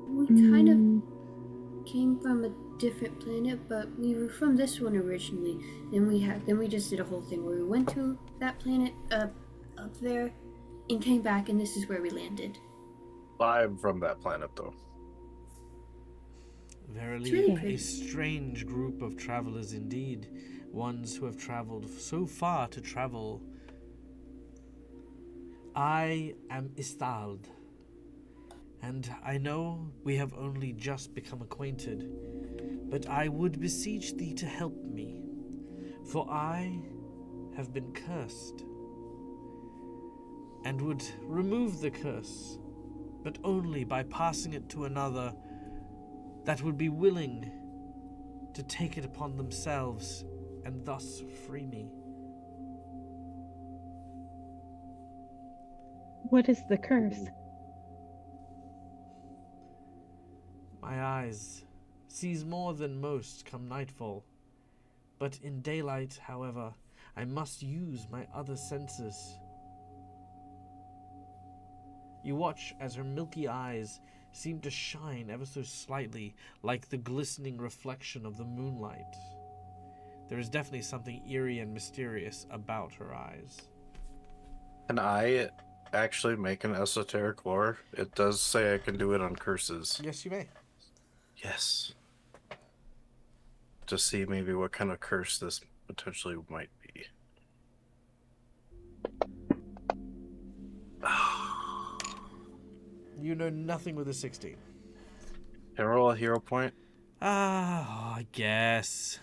We kind of came from a different planet, but we were from this one originally. Then we just did a whole thing where we went to that planet up there and came back, and this is where we landed. I'm from that planet, though. Verily, really a strange group of travelers indeed. Ones who have traveled so far to travel. I am Istald, and I know we have only just become acquainted, but I would beseech thee to help me, for I have been cursed, and would remove the curse, but only by passing it to another that would be willing to take it upon themselves and thus free me. What is the curse? My eyes sees more than most come nightfall, but in daylight, however, I must use my other senses. You watch as her milky eyes seem to shine ever so slightly, like the glistening reflection of the moonlight. There is definitely something eerie and mysterious about her eyes. Can I actually make an esoteric lore? It does say I can do it on curses. Yes, you may. Yes. To see maybe what kind of curse this potentially might be. You know nothing with a 16. Can I roll a hero point? I guess.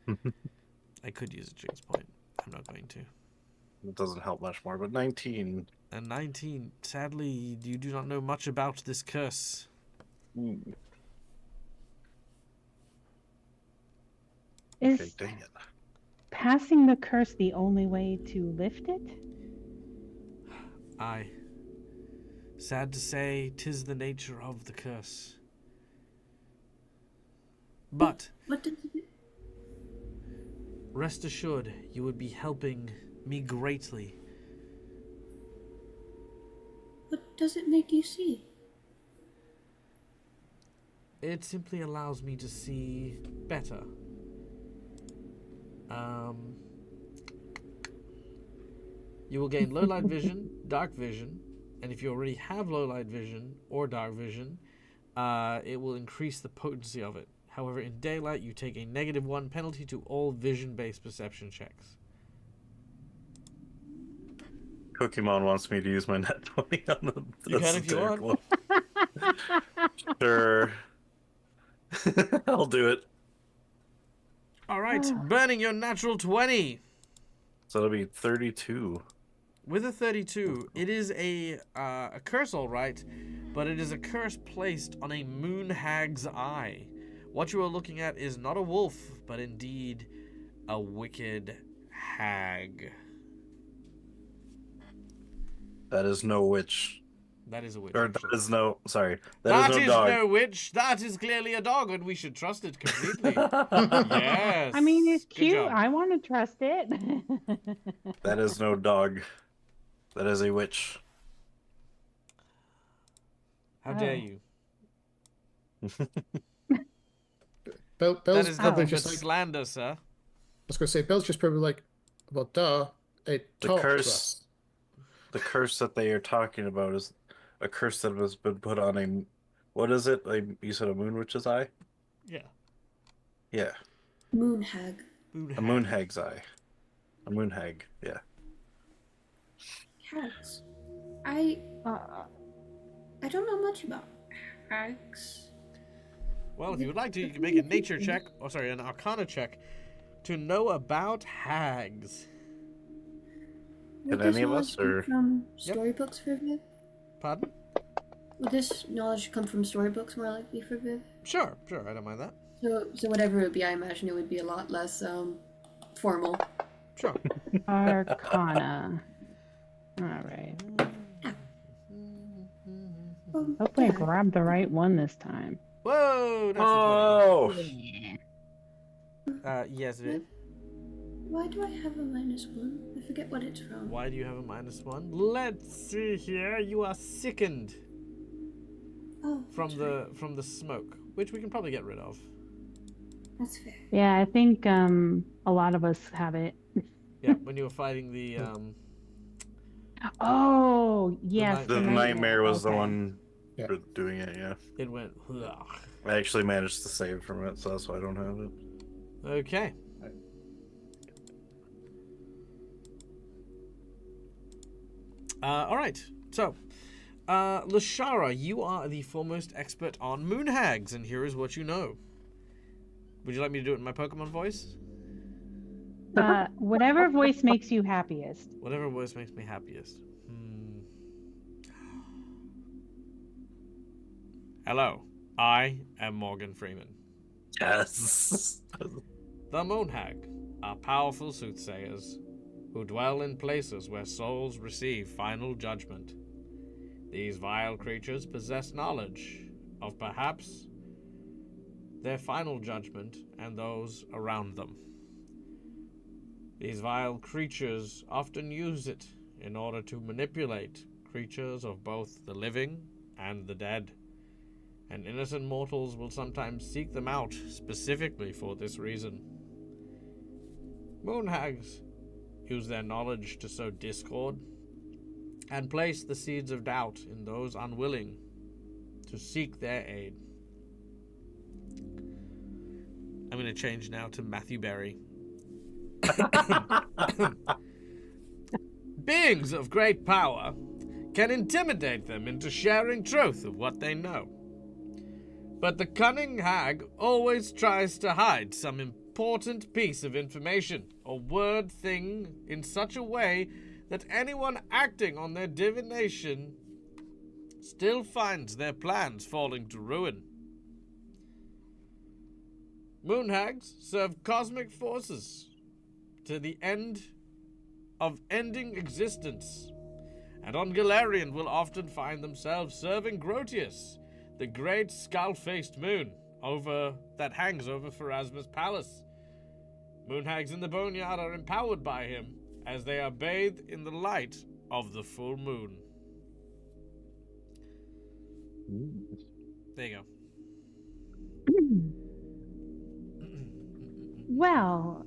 I could use a jinx point. I'm not going to. It doesn't help much more, but 19. And 19. Sadly, you do not know much about this curse. Is Okay, dang it. passing the curse the only way to lift it? Aye. Sad to say, 'tis the nature of the curse. But What did you do? rest assured, you would be helping me greatly. What does it make you see? It simply allows me to see better. You will gain low light vision, dark vision, and if you already have low light vision or dark vision, it will increase the potency of it. However, in daylight, you take a -1 penalty to all vision-based perception checks. Pokemon wants me to use my net 20 on them. You can if you want. Sure. I'll do it. All right, burning your natural 20. So it'll be 32. With a 32, it is a curse, all right, but it is a curse placed on a moon hag's eye. What you are looking at is not a wolf, but indeed a wicked hag. That is no witch. That is a witch. Or that actually. is no... Sorry. That is is no dog. no witch. That is clearly a dog, and we should trust it completely. Yes. I mean, it's Good cute. job. I want to trust it. That is no dog. That is a witch. How dare Oh. you? Bill's That is probably nothing but just like, I slander, sir. was going to say, Bill's just probably like, well, duh, it The talked to curse- us. The curse that they are talking about is a curse that has been put on a... What is it? You said a moon witch's eye? Yeah. Yeah. Moon hag. A moon hag's eye. A moon hag, yeah. Hags. Uh, I don't know much about hags. Well, if you would like to, you can make a nature check, or sorry, an arcana check, to know about hags. Would Can this any of knowledge us, come or- from Yep. storybooks for Viv? Pardon? Would this knowledge come from storybooks more likely for Viv? Sure, I don't mind that. So whatever it would be, I imagine it would be a lot less formal. Sure. Arcana. All right. Oh, Hopefully, I yeah. grabbed the right one this time. Whoa! That's Oh! yes, it is. Why do I have a -1? I forget what it's from. Why do you have a -1? Let's see here. You are sickened Oh, from that's right. the smoke, which we can probably get rid of. That's fair. Yeah, I think a lot of us have it. Yeah, when you were fighting the Oh, yes. The nightmare was the Okay. one Yeah. for doing it, yeah. it went. Ugh. I actually managed to save from it, so that's why I don't have it. Okay. All right. So, Lashara, you are the foremost expert on moon hags, and here is what you know. Would you like me to do it in my Pokemon voice? Whatever voice makes you happiest. Whatever voice makes me happiest. Hello, I am Morgan Freeman. Yes. The Moon Hag are powerful soothsayers who dwell in places where souls receive final judgment. These vile creatures possess knowledge of perhaps their final judgment and those around them. These vile creatures often use it in order to manipulate creatures of both the living and the dead, and innocent mortals will sometimes seek them out specifically for this reason. Moon hags use their knowledge to sow discord and place the seeds of doubt in those unwilling to seek their aid. I'm going to change now to Matthew Berry. Beings of great power can intimidate them into sharing truth of what they know. But the cunning hag always tries to hide some important piece of information or word thing in such a way that anyone acting on their divination still finds their plans falling to ruin. Moon hags serve cosmic forces to the end of ending existence, and on Galarian will often find themselves serving Grotius, the great skull-faced moon that hangs over Pharasma's palace. Moon hags in the Boneyard are empowered by him as they are bathed in the light of the full moon. There you go. Well,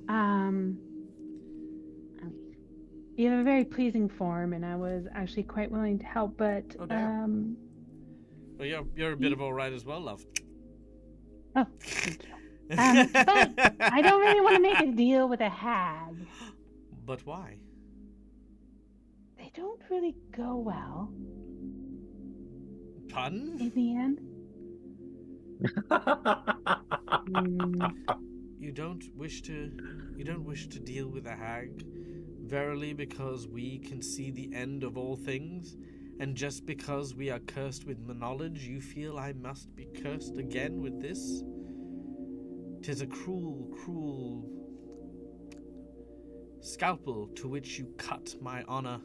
you have a very pleasing form, and I was actually quite willing to help, but Oh, damn. Well, you're a bit of all right as well, love. oh, thank you. But I don't really want to make a deal with a hag. But why? They don't really go well Pardon? in the end. You don't wish to deal with a hag, verily, because we can see the end of all things, and just because we are cursed with knowledge, you feel I must be cursed again with this? 'Tis a cruel, cruel scalpel to which you cut my honor.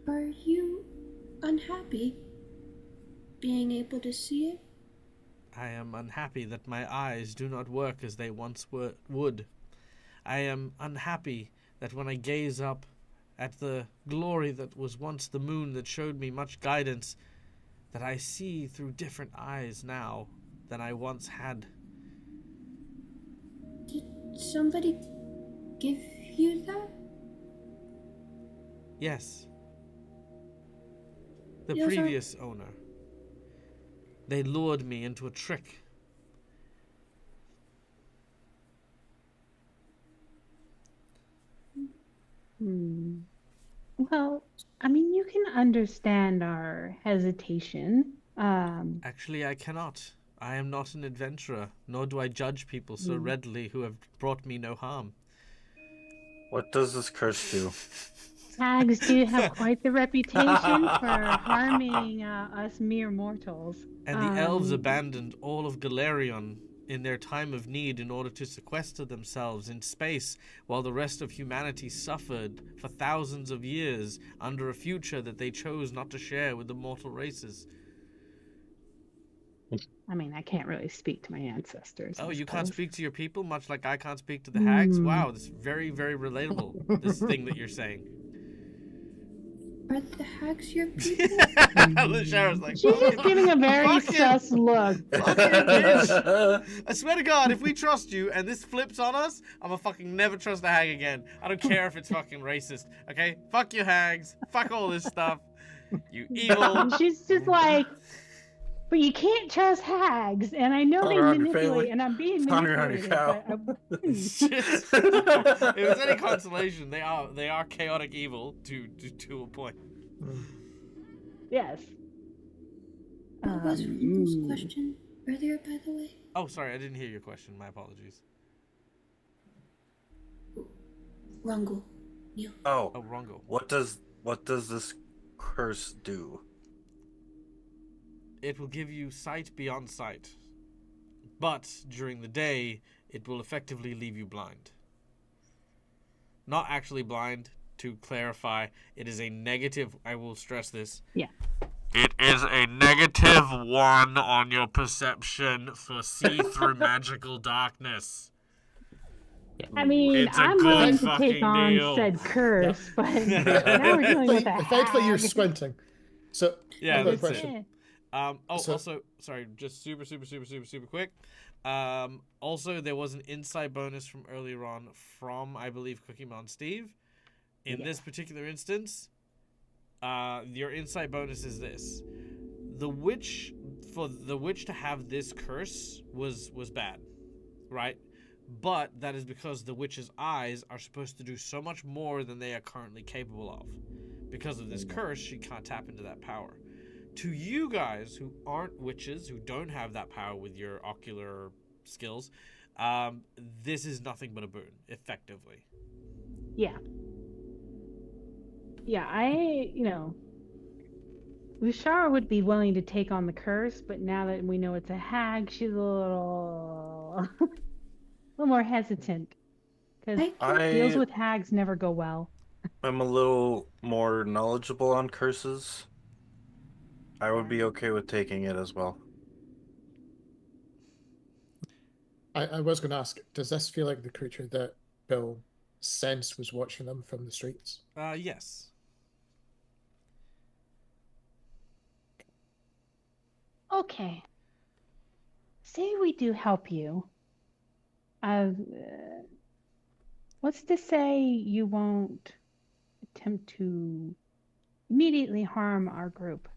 Are you unhappy being able to see it? I am unhappy that my eyes do not work as they once would. I am unhappy that when I gaze up at the glory that was once the moon that showed me much guidance, that I see through different eyes now than I once had. Did somebody give you that? Yes. The Yes, sir. previous owner. They lured me into a trick. Well, I mean, you can understand our hesitation. Actually, I cannot. I am not an adventurer, nor do I judge people so readily who have brought me no harm. What does this curse do? Hags do have quite the reputation for harming us mere mortals. And the elves abandoned all of Galarion in their time of need in order to sequester themselves in space, while the rest of humanity suffered for thousands of years under a future that they chose not to share with the mortal races. I mean, I can't really speak to my ancestors. Oh, I you can't suppose. speak to your people, much like I can't speak to the hags? Wow, this is very, very relatable, this thing that you're saying. Are the hags your people? Lashara's like, She's just giving a very fucking- sus look. fucking bitch. I swear to God, if we trust you and this flips on us, I'm gonna fucking never trust a hag again. I don't care if it's fucking racist, okay? Fuck you hags. Fuck all this stuff. You evil. And she's just like, but you can't trust hags, and I know they Honor on your manipulate, family. and I'm being Honor on your manipulated. cow. But If it's any consolation, they are chaotic evil to a point. yes. What was Ringo's question earlier, by the way? Oh, sorry, I didn't hear your question. My apologies. Rungle. Neil. Oh, Rongo. What does this curse do? It will give you sight beyond sight. But during the day, it will effectively leave you blind. Not actually blind, to clarify. It is a negative, I will stress this. Yeah. It is a -1 on your perception for see-through magical darkness. I mean, It's a I'm good willing to fucking take on deal. said curse, but now we're dealing with a Effectively, you're hag. squinting. So, Yeah, I've got a that's it. question. So- Also, sorry, just super quick. Also, there was an inside bonus from earlier on from, I believe, Cookie Mon Steve. In this particular instance, your insight bonus is this: the witch to have this curse was bad, right? But that is because the witch's eyes are supposed to do so much more than they are currently capable of. Because of this curse, she can't tap into that power. To you guys who aren't witches, who don't have that power with your ocular skills, this is nothing but a boon, effectively. Yeah. Yeah, Lushara would be willing to take on the curse, but now that we know it's a hag, she's a little more hesitant. Because deals with hags never go well. I'm a little more knowledgeable on curses. I would be okay with taking it as well. I was going to ask, does this feel like the creature that Bill sensed was watching them from the streets? Yes. Okay. Say we do help you. Uh, what's to say you won't attempt to immediately harm our group?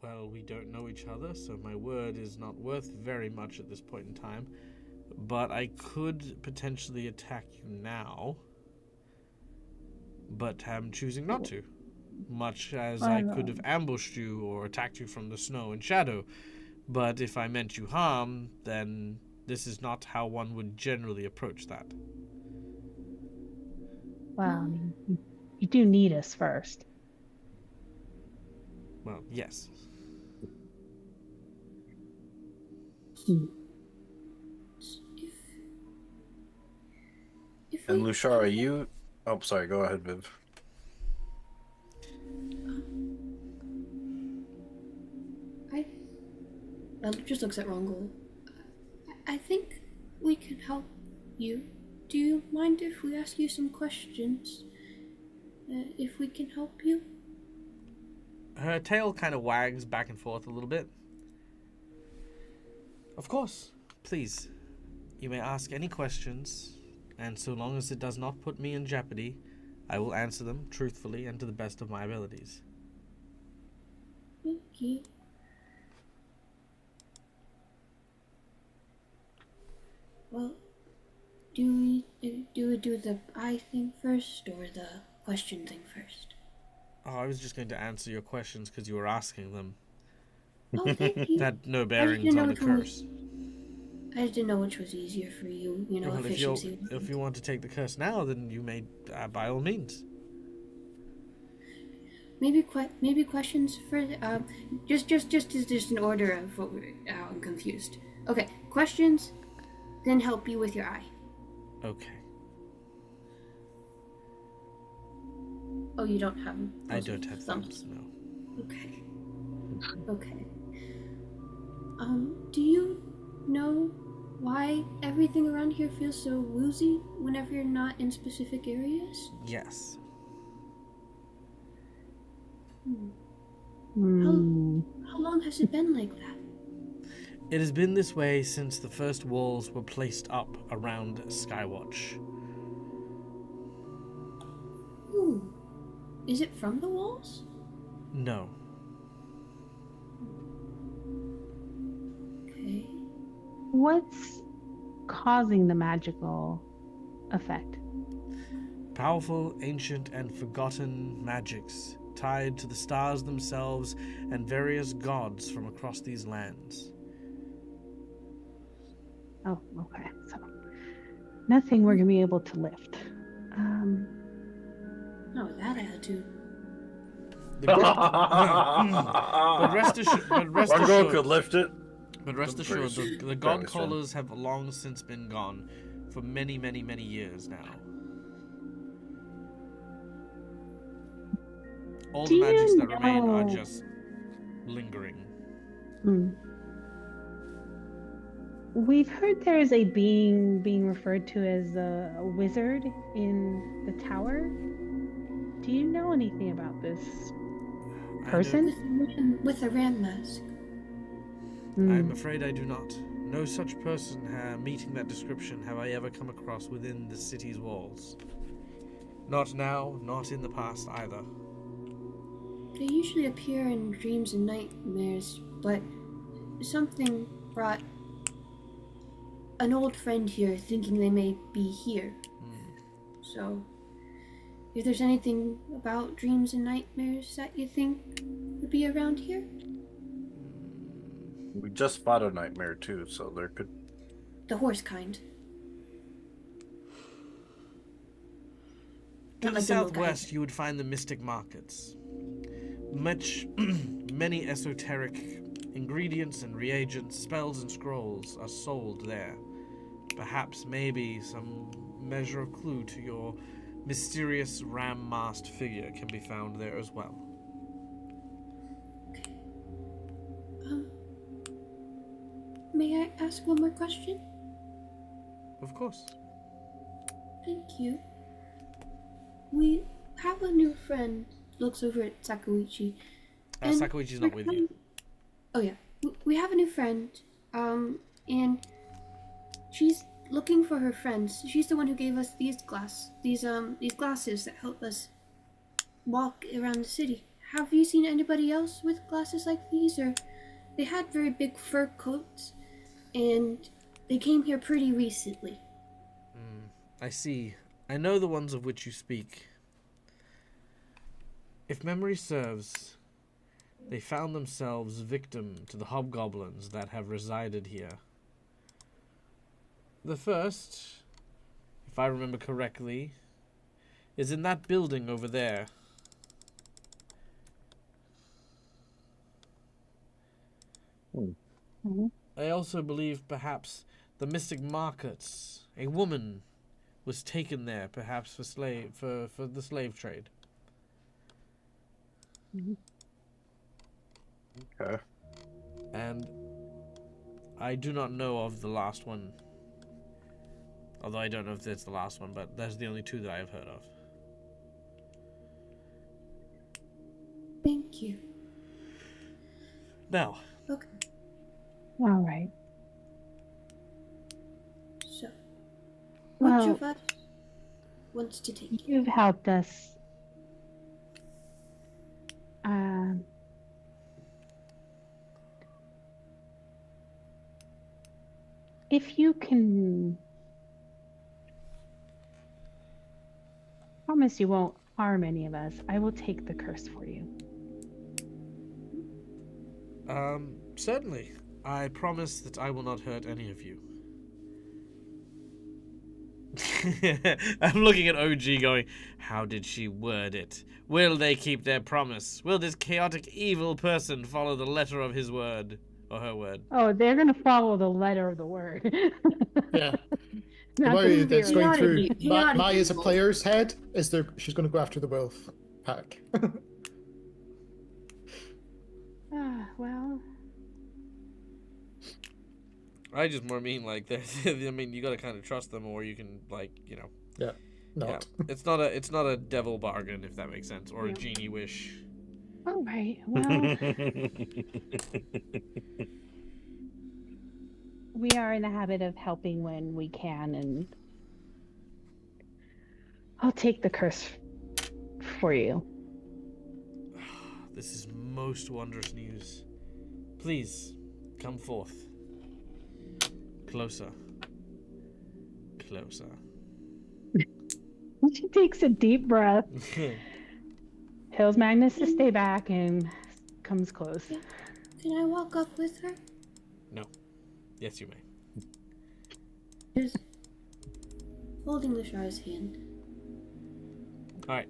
Well, we don't know each other, so my word is not worth very much at this point in time. But I could potentially attack you now. But I'm choosing not to. Much as I could have ambushed you or attacked you from the snow and shadow. But if I meant you harm, then this is not how one would generally approach that. Well, I mean, you do need us first. Well, yes. And Lushara, you... Oh, sorry, go ahead, Viv. Just looks at Rongul. I think we can help you. Do you mind if we ask you some questions? If we can help you? Her tail kind of wags back and forth a little bit. Of course, please. You may ask any questions, and so long as it does not put me in jeopardy, I will answer them truthfully and to the best of my abilities. Thank you. Well, do we do the eye thing first or the question thing first? Oh, I was just going to answer your questions because you were asking them. Oh, thank you. That had no bearings on the curse. I just didn't know which was easier for you, Well, efficiency. if you want to take the curse now, then you may, by all means. Maybe questions for just in order of what I'm confused. Okay, questions, then help you with your eye. Okay. Oh, you don't have them? I don't have thumbs, no. Okay. Okay. Do you know why everything around here feels so woozy whenever you're not in specific areas? Yes. How long has it been like that? It has been this way since the first walls were placed up around Skywatch. Ooh. Is it from the walls? No. Okay. What's causing the magical effect? Powerful, ancient, and forgotten magics tied to the stars themselves and various gods from across these lands. Oh, okay. So, nothing we're going to be able to lift. Not with that attitude. But rest assured, could lift it. But rest I'm assured, pretty the god sure. callers have long since been gone for many, many, many years now. All the magics that remain are just lingering. We've heard there is a being referred to as a wizard in the tower. Do you know anything about this person? With a ram mask. I'm afraid I do not. No such person meeting that description have I ever come across within the city's walls. Not now, not in the past either. They usually appear in dreams and nightmares, but something brought an old friend here thinking they may be here. So, if there's anything about dreams and nightmares that you think would be around here? We just fought a nightmare too, so there could... The horse kind. To Not the like the milk southwest, you would find the mystic markets. Many esoteric ingredients and reagents, spells and scrolls are sold there. Perhaps, maybe, some measure of clue to your mysterious ram-masked figure can be found there as well. Okay. May I ask one more question? Of course. Thank you. We have a new friend looks over at Sakuichi. Sakuichi's not with you. Oh yeah, we have a new friend, and she's looking for her friends. She's the one who gave us these glasses that help us walk around the city. Have you seen anybody else with glasses like these? Or they had very big fur coats, and they came here pretty recently. I see. I know the ones of which you speak. If memory serves, they found themselves victim to the hobgoblins that have resided here. The first, if I remember correctly, is in that building over there. I also believe perhaps the Mystic Markets, a woman, was taken there, perhaps for the slave trade. Okay. And I do not know of the last one. Although I don't know if that's the last one, but that's the only two that I have heard of. Thank you. Now, Okay. All right. So, Well, which of us wants to take it? you've helped us. If you can promise you won't harm any of us, I will take the curse for you. certainly. I promise that I will not hurt any of you. I'm looking at OG going, how did she word it? Will they keep their promise? Will this chaotic evil person follow the letter of his word? Or her word? Oh, they're going to follow the letter of the word. Yeah. The Not way the that's spirit. going through Chaotic my as a evil. player's head is she's going to go after the wolf pack. Well, I just more mean like I mean you gotta kind of trust them, or you can like Yeah. Not. Yeah, it's not a devil bargain, if that makes sense, or a Yeah. genie wish. all right. Well, we are in the habit of helping when we can, and I'll take the curse for you. This is most wondrous news. Please, come forth. Closer. Closer. She takes a deep breath, tells Magnus to stay back, and comes close. Can I walk up with her? No. Yes, you may. Just holding Lashara's hand. Alright.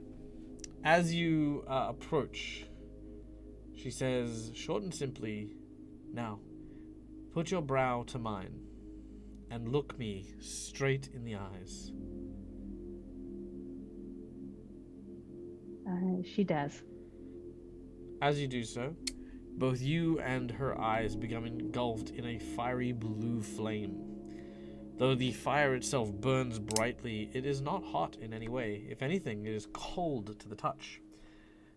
As you approach, she says, short and simply, now, put your brow to mine, and look me straight in the eyes. She does. As you do so, both you and her eyes become engulfed in a fiery blue flame. Though the fire itself burns brightly, it is not hot in any way. If anything, it is cold to the touch.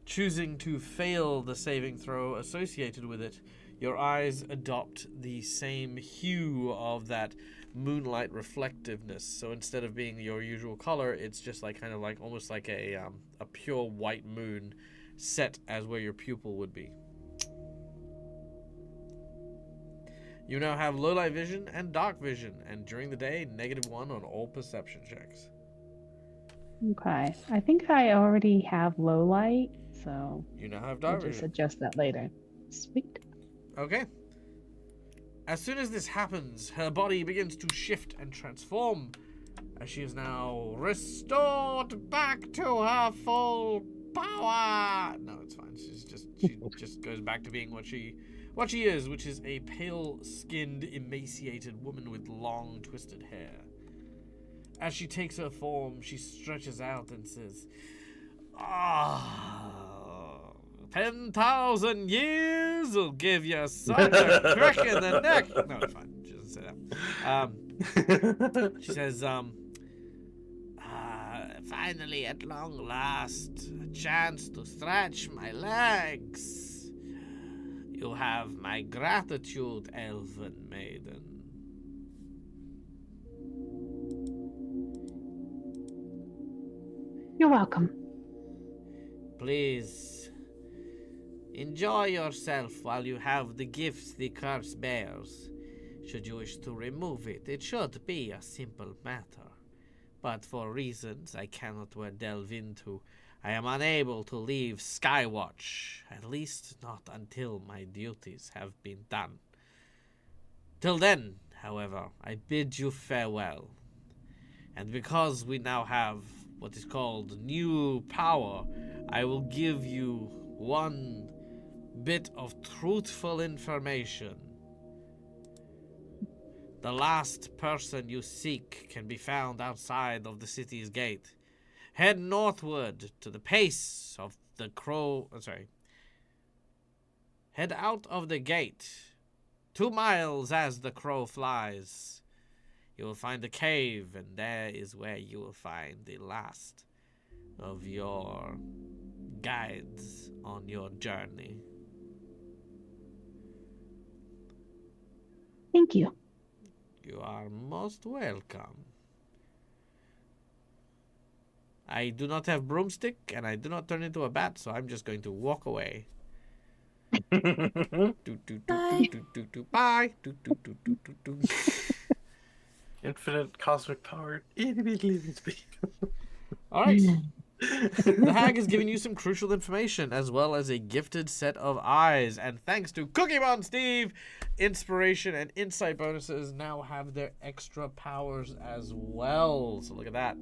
Choosing to fail the saving throw associated with it, your eyes adopt the same hue of that moonlight reflectiveness. So instead of being your usual color, it's just like kind of like almost like a pure white moon set as where your pupil would be. You now have low light vision and dark vision, and during the day, -1 on all perception checks. Okay. I think I already have low light, so You now have I'll dark just vision. adjust that later. Sweet. Okay. As soon as this happens, her body begins to shift and transform, as she is now restored back to her full power. No, it's fine. She just goes back to being what she is, which is a pale-skinned, emaciated woman with long, twisted hair. As she takes her form, she stretches out and says, 10,000 years will give you such a crick in the neck. No, it's fine. She doesn't say that. She says, Finally, at long last, a chance to stretch my legs. You have my gratitude, elven maiden. You're welcome. Please, enjoy yourself while you have the gifts the curse bears. Should you wish to remove it, it should be a simple matter. But for reasons I cannot well delve into, I am unable to leave Skywatch, at least not until my duties have been done. Till then, however, I bid you farewell. And because we now have what is called new power, I will give you one bit of truthful information. The last person you seek can be found outside of the city's gate. Head northward to the pace of the crow. Head out of the gate, 2 miles as the crow flies. You will find a cave, and there is where you will find the last of your guides on your journey. Thank you. You are most welcome. I do not have broomstick, and I do not turn into a bat, so I'm just going to walk away. Bye. Bye. Infinite cosmic power. Immediately speak. All right. The hag has given you some crucial information as well as a gifted set of eyes. And thanks to Cookie Mon Steve, inspiration and insight bonuses now have their extra powers as well. So look at that.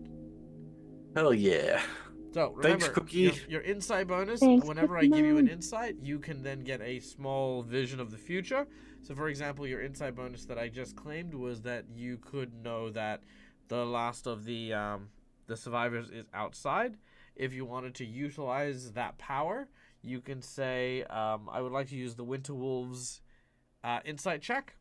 Hell yeah. So remember, Thanks, Cookie. your insight bonus, Thanks, whenever I Cookie give you an Man. insight, you can then get a small vision of the future. So for example, your insight bonus that I just claimed was that you could know that the last of the survivors is outside. If you wanted to utilize that power, you can say, I would like to use the Winter Wolves insight check,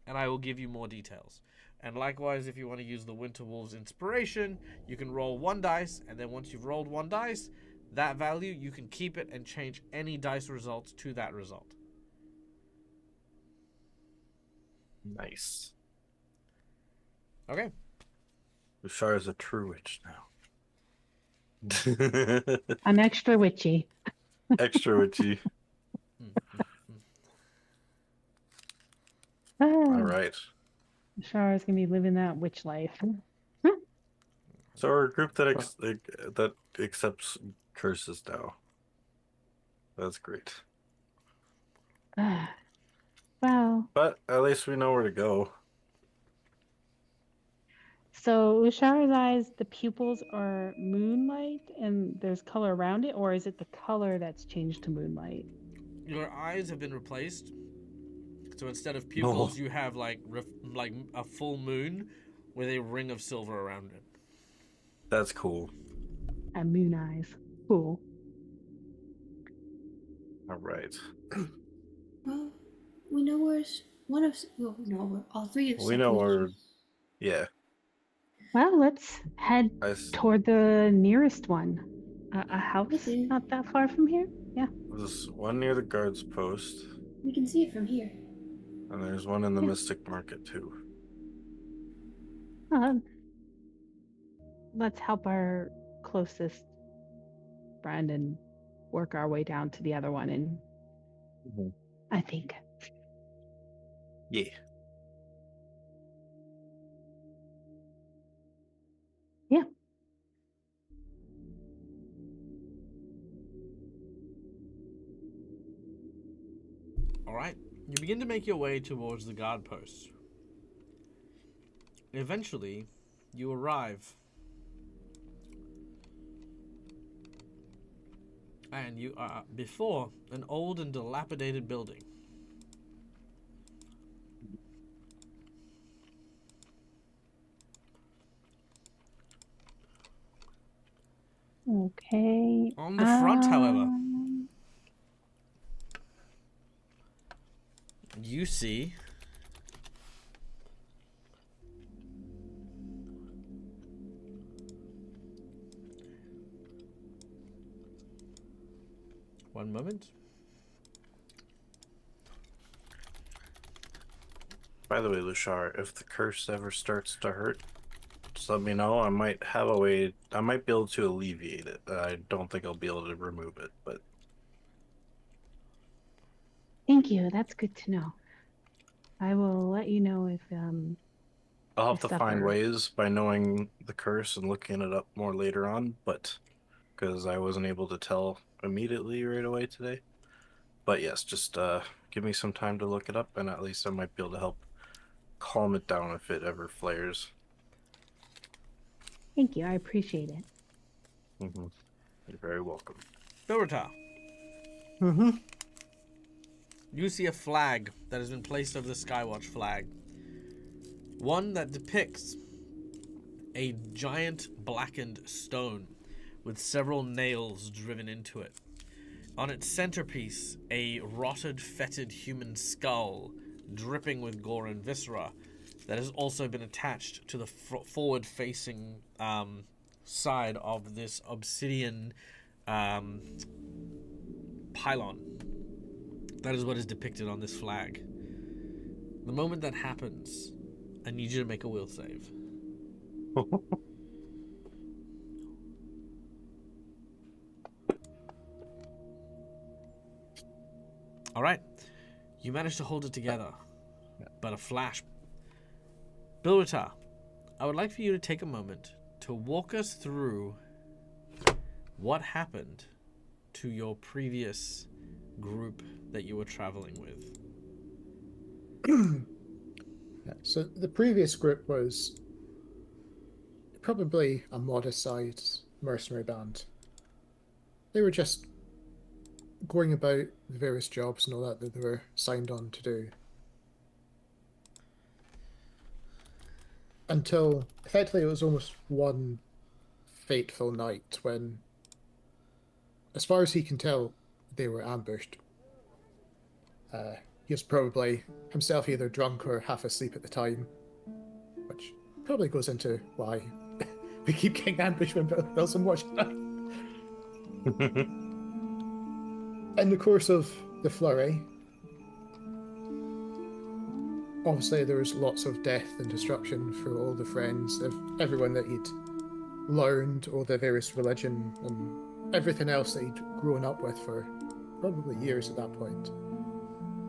and I will give you more details. And likewise, if you want to use the Winter Wolves inspiration, you can roll 1 dice, and then once you've rolled 1 dice, that value, you can keep it and change any dice results to that result. Nice. Okay. Ushar is a true witch now. I'm extra witchy. Extra witchy. All right. Shara's gonna be living that witch life. So we're a group that that accepts curses now. That's great. Well, But at least we know where to go. so Ushara's eyes, the pupils are moonlight and there's color around it, or is it the color that's changed to moonlight? Your eyes have been replaced. So instead of pupils, you have like a full moon with a ring of silver around it. That's cool. And moon eyes. Cool. All right. Well, we know where's one of. Well, no, we're all three of. We know where. Yeah. Well, let's head toward the nearest one. A house Okay. not that far from here? Yeah. There's one near the guards post, We can see it from here. and there's one in the Mystic Market too. Let's help our closest friend and work our way down to the other one. And I think. Yeah. Yeah. All right. You begin to make your way towards the guard posts. Eventually, you arrive. And you are before an old and dilapidated building. Okay. On the front, however, you see One moment. By the way, Lushar, if the curse ever starts to hurt, just let me know. I might have a way. I might be able to alleviate it. I don't think I'll be able to remove it, but Thank you. That's good to know. I will let you know if I'll have I to find suffer. ways by knowing the curse and looking it up more later on. But because I wasn't able to tell immediately right away today. But yes, just give me some time to look it up, and at least I might be able to help calm it down if it ever flares. Thank you. I appreciate it. Mm-hmm. You're very welcome. Dorota, Mm-hmm. you see a flag that has been placed over the Skywatch flag. One that depicts a giant blackened stone with several nails driven into it. On its centerpiece, a rotted, fetid human skull dripping with gore and viscera that has also been attached to the forward-facing side of this obsidian pylon. That is what is depicted on this flag. The moment that happens, I need you to make a will save. All right. You managed to hold it together, but a flash. Bilrita, I would like for you to take a moment to walk us through what happened to your previous group that you were traveling with. So the previous group was probably a modest-sized mercenary band. They were just going about the various jobs and all that they were signed on to do. Until, effectively, it was almost one fateful night when, as far as he can tell, they were ambushed. He was probably himself either drunk or half asleep at the time, which probably goes into why we keep getting ambushed when Bill's on watch night. In the course of the flurry, obviously there was lots of death and destruction for all the friends of everyone that he'd learned, all the various religion and everything else that he'd grown up with for probably years at that point,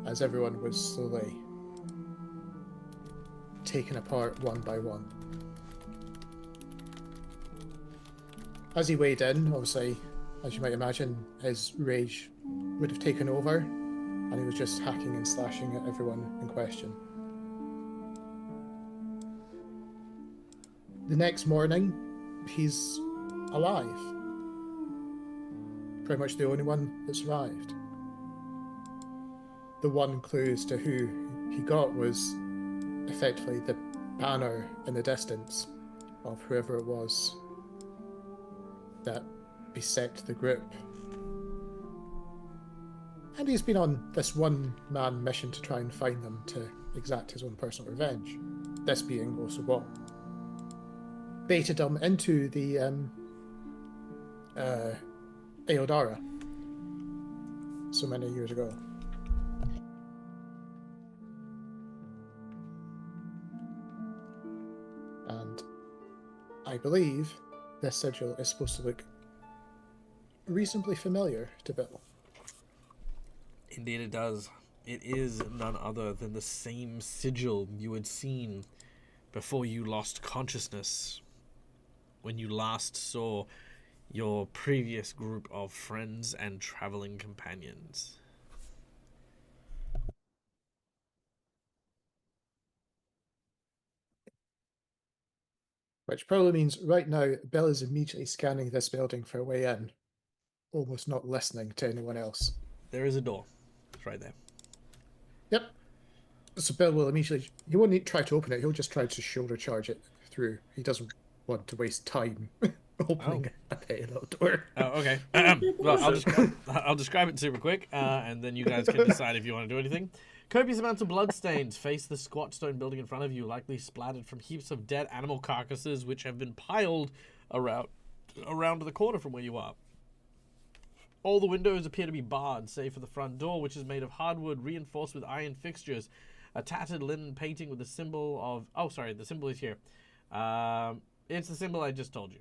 as everyone was slowly taken apart one by one. As he weighed in, obviously, as you might imagine, his rage would have taken over, and he was just hacking and slashing at everyone in question. The next morning, he's alive. Pretty much the only one that survived. The one clue as to who he got was effectively the banner in the distance of whoever it was that beset the group. And he's been on this one-man mission to try and find them to exact his own personal revenge. This being also what baited him into the Eodara so many years ago. And I believe this sigil is supposed to look reasonably familiar to Bill. Indeed it does. It is none other than the same sigil you had seen before you lost consciousness, when you last saw your previous group of friends and traveling companions. Which probably means right now Bill is immediately scanning this building for a way in, almost not listening to anyone else. There is a door. It's right there. Yep. So Bill will immediately, he won't need to try to open it, he'll just try to shoulder charge it through. He doesn't want to waste time opening a petty little door. Oh, okay. Well, I'll describe it super quick, and then you guys can decide if you want to do anything. Copious amounts of bloodstains face the squat stone building in front of you, likely splattered from heaps of dead animal carcasses which have been piled around the corner from where you are. All the windows appear to be barred, save for the front door, which is made of hardwood reinforced with iron fixtures. A tattered linen painting with the symbol of... Oh, sorry, the symbol is here. It's the symbol I just told you,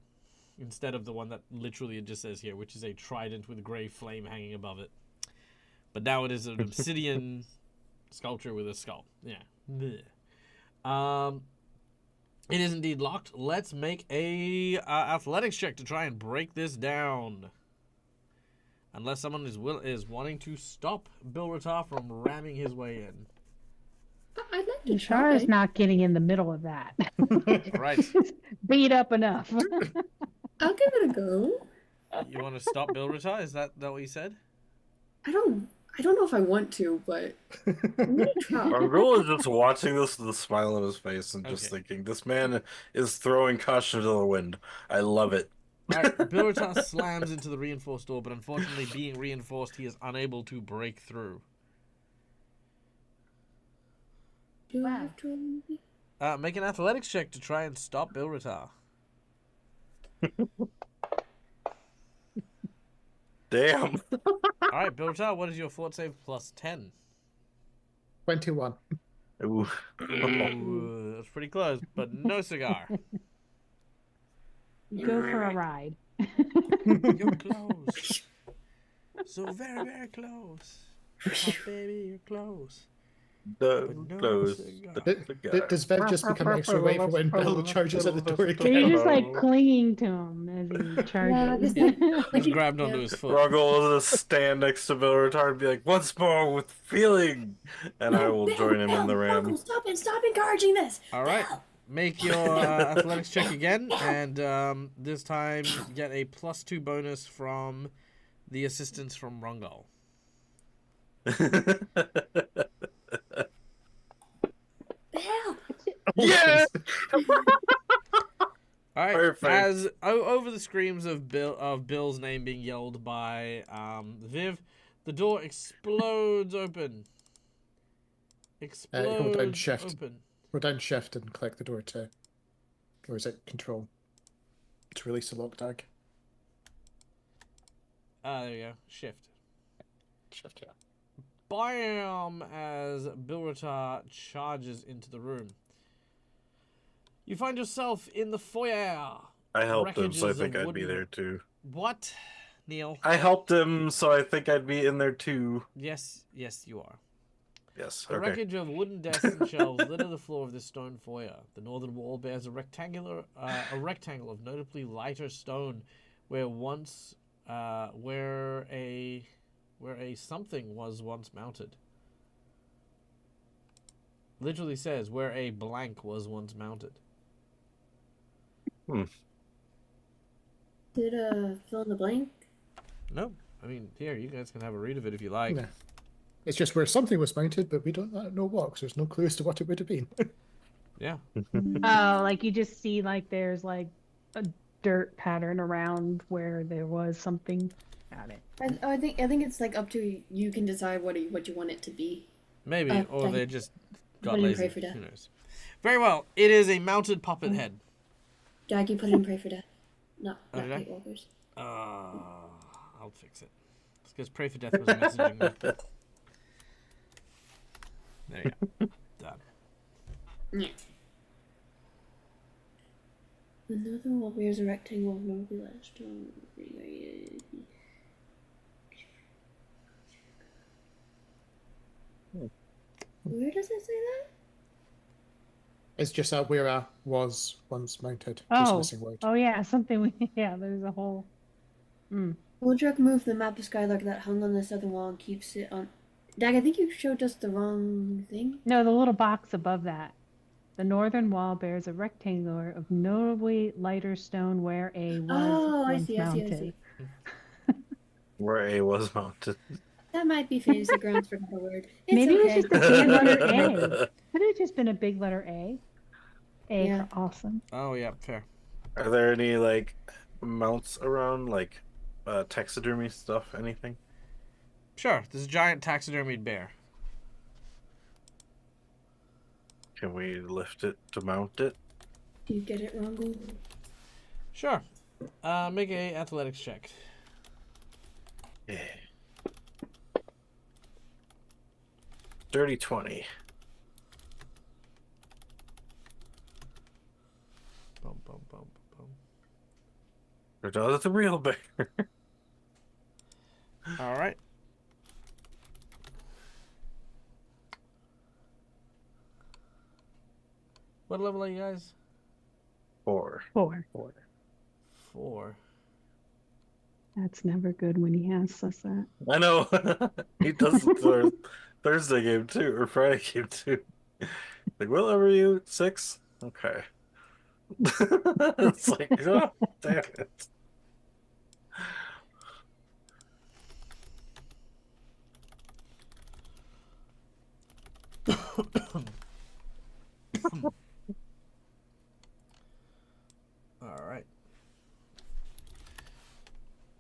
instead of the one that literally it just says here, which is a trident with grey flame hanging above it. But now it is an obsidian sculpture with a skull. Yeah. Blech. It is indeed locked. Let's make a athletics check to try and break this down. Unless someone is wanting to stop Bill Ratar from ramming his way in. I'd like to Shara's try. not getting in the middle of that. Right. Beat up enough. I'll give it a go. You want to stop Bill Ratar? Is that what you said? I don't know if I want to, but I'm gonna try. Rangul is just watching this with a smile on his face and just Okay. thinking, this man is throwing caution to the wind. I love it. Alright, Bill Ratar slams into the reinforced door, but unfortunately, being reinforced, he is unable to break through. Do I have to? Make an athletics check to try and stop Bill Ratar. Damn. Alright, Bill Ratar, what is your fort save plus 10? 21. Ooh. Ooh, that's pretty close, but no cigar. Go for a ride. You're close. So very, very close. Oh, baby, you're close. The But no close. cigar. Does Bev just become extra weight for when Bill charges at the door So again? you're just like clinging to him as he charges. He's grabbed onto his foot. Ruggle will just stand next to Bill Retard and be like, once more with feeling. And I will join him in the ram. Uncle, stop encouraging this. Alright, Bill. make your athletics check again, and this time get a +2 bonus from the assistance from Rungal. Bill. Yeah! All right. Perfect. As over the screams of Bill's name being yelled by Viv, the door explodes open. hold down Explodes shift. open. We're down shift and click the door to... Or is it control? To release the lock tag. There you go. Shift. Shift, yeah. Bam! As Bill Ratar charges into the room. You find yourself in the foyer. I helped him, so I Wreckages think of I'd be wooden- there too. What? Neil? I helped him, so I think I'd be in there too. Yes, you are. Yes, The okay. wreckage of wooden desks and shelves litter the floor of this stone foyer. The northern wall bears a rectangle of notably lighter stone, where a something was once mounted. Literally says where a blank was once mounted. Did fill in the blank? No, I mean here you guys can have a read of it if you like. Yeah. It's just where something was mounted, but we don't know what, because there's no clue as to what it would have been. Yeah. Oh, like you just see like there's like a dirt pattern around where there was something. Got it. I think it's like up to you can decide what you want it to be. Maybe, or thank- they just got put in lazy. pray for death. Who knows? Very well. It is a mounted puppet head. Jackie, put it in pray for death. No, Oh, not did I? Gatewalkers. I'll fix it. It's because Pray for Death was messaging me. There you go. Done. Yeah. Another wall bears a rectangle of no last. Where does it say that? It's just where a was once mounted. Just a Oh, missing word. oh yeah, something. Yeah, there's a whole. Woodruck moved the map of Skylark that hung on the southern wall and keeps it on. Dag, I think you showed us the wrong thing. No, the little box above that. The northern wall bears a rectangle of notably lighter stone where a was Oh, I once see. mounted. Where A was mounted. That might be fantasy grounds for the word. It's Maybe okay. it was just a big letter A. Could it have just been a big letter A? A Yeah. for awesome. Oh, yeah, fair. Are there any, like, mounts around, like, taxidermy stuff, anything? Sure, this giant taxidermied bear. Can we lift it to mount it? Do you get it wrong, Google? Sure. Make a athletics check. Yeah. Dirty 20. Bum, bum, bum, bum. That's a real bear. All right. What level are you guys? 4. 4. 4. That's never good when he asks us that. I know. He does it to our Thursday game too, or Friday game too. Like, what level are you? 6? Okay. It's like, oh, damn it. All right.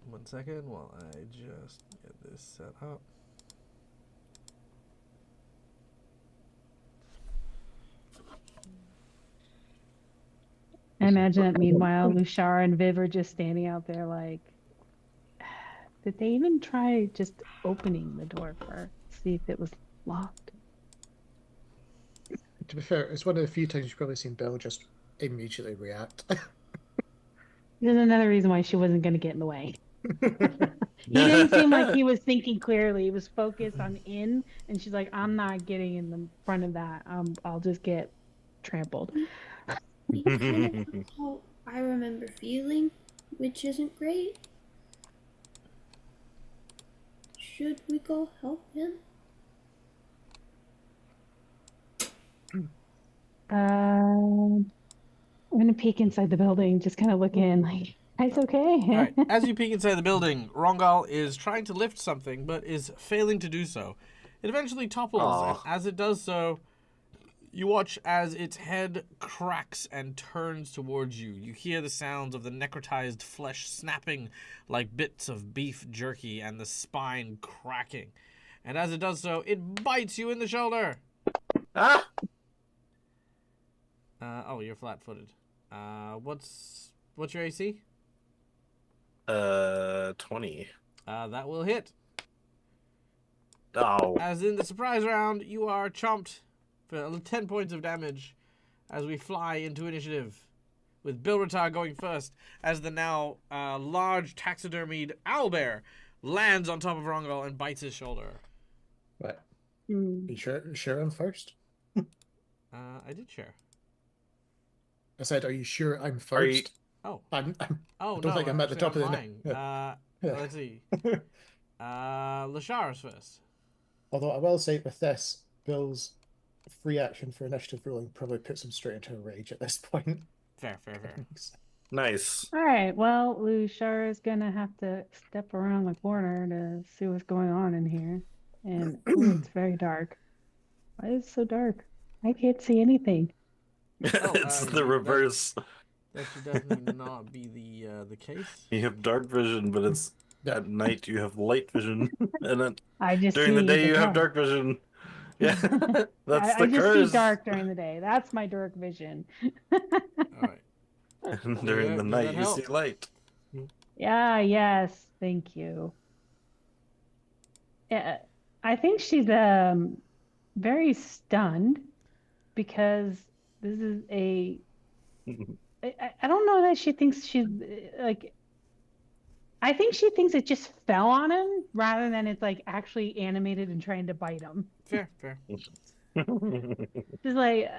1 second while I just get this set up. I imagine that meanwhile, Lushara and Viv are just standing out there like, did they even try just opening the door first, see if it was locked? To be fair, it's one of the few times you've probably seen Bill just immediately react. There's another reason why she wasn't going to get in the way. He didn't seem like he was thinking clearly. He was focused on in, and she's like, I'm not getting in the front of that. I'll just get trampled. He kind of how I remember feeling, which isn't great. Should we go help him? I'm gonna peek inside the building, just kind of look in, like, it's okay. All right. As you peek inside the building, Rongal is trying to lift something, but is failing to do so. It eventually topples, and Aw. as it does so, you watch as its head cracks and turns towards you. You hear the sounds of the necrotized flesh snapping like bits of beef jerky and the spine cracking. And as it does so, it bites you in the shoulder. Ah! Oh, you're flat-footed. What's your AC? 20. That will hit. Oh. As in the surprise round, you are chomped for 10 points of damage as we fly into initiative, with Bilratar going first as the now large taxidermied owlbear lands on top of Rongal and bites his shoulder. Right. Hmm. You sure I'm first? I did share. I said, are you sure I'm Are you- first? Oh, I oh don't no, think I'm at the top of the lying. Yeah. Let's see. Lashara's first. Although I will say with this, Bill's free action for initiative ruling probably puts him straight into a rage at this point. Fair. Nice. All right, well, Lushara is gonna have to step around the corner to see what's going on in here. And ooh, it's very dark. Why is it so dark? I can't see anything. It's the reverse. That should definitely not be the case. You have dark vision, but it's at night you have light vision, and then I just during the see day you have dark. dark vision. Yeah, that's I the just curse. see dark during the day. That's my dark vision. All right. And during the Does night that you help? see light. Yeah, yes, thank you. Yeah, I think she's very stunned because this is I don't know that she thinks she's like, I think she thinks it just fell on him rather than it's like actually animated and trying to bite him. Fair. She's like,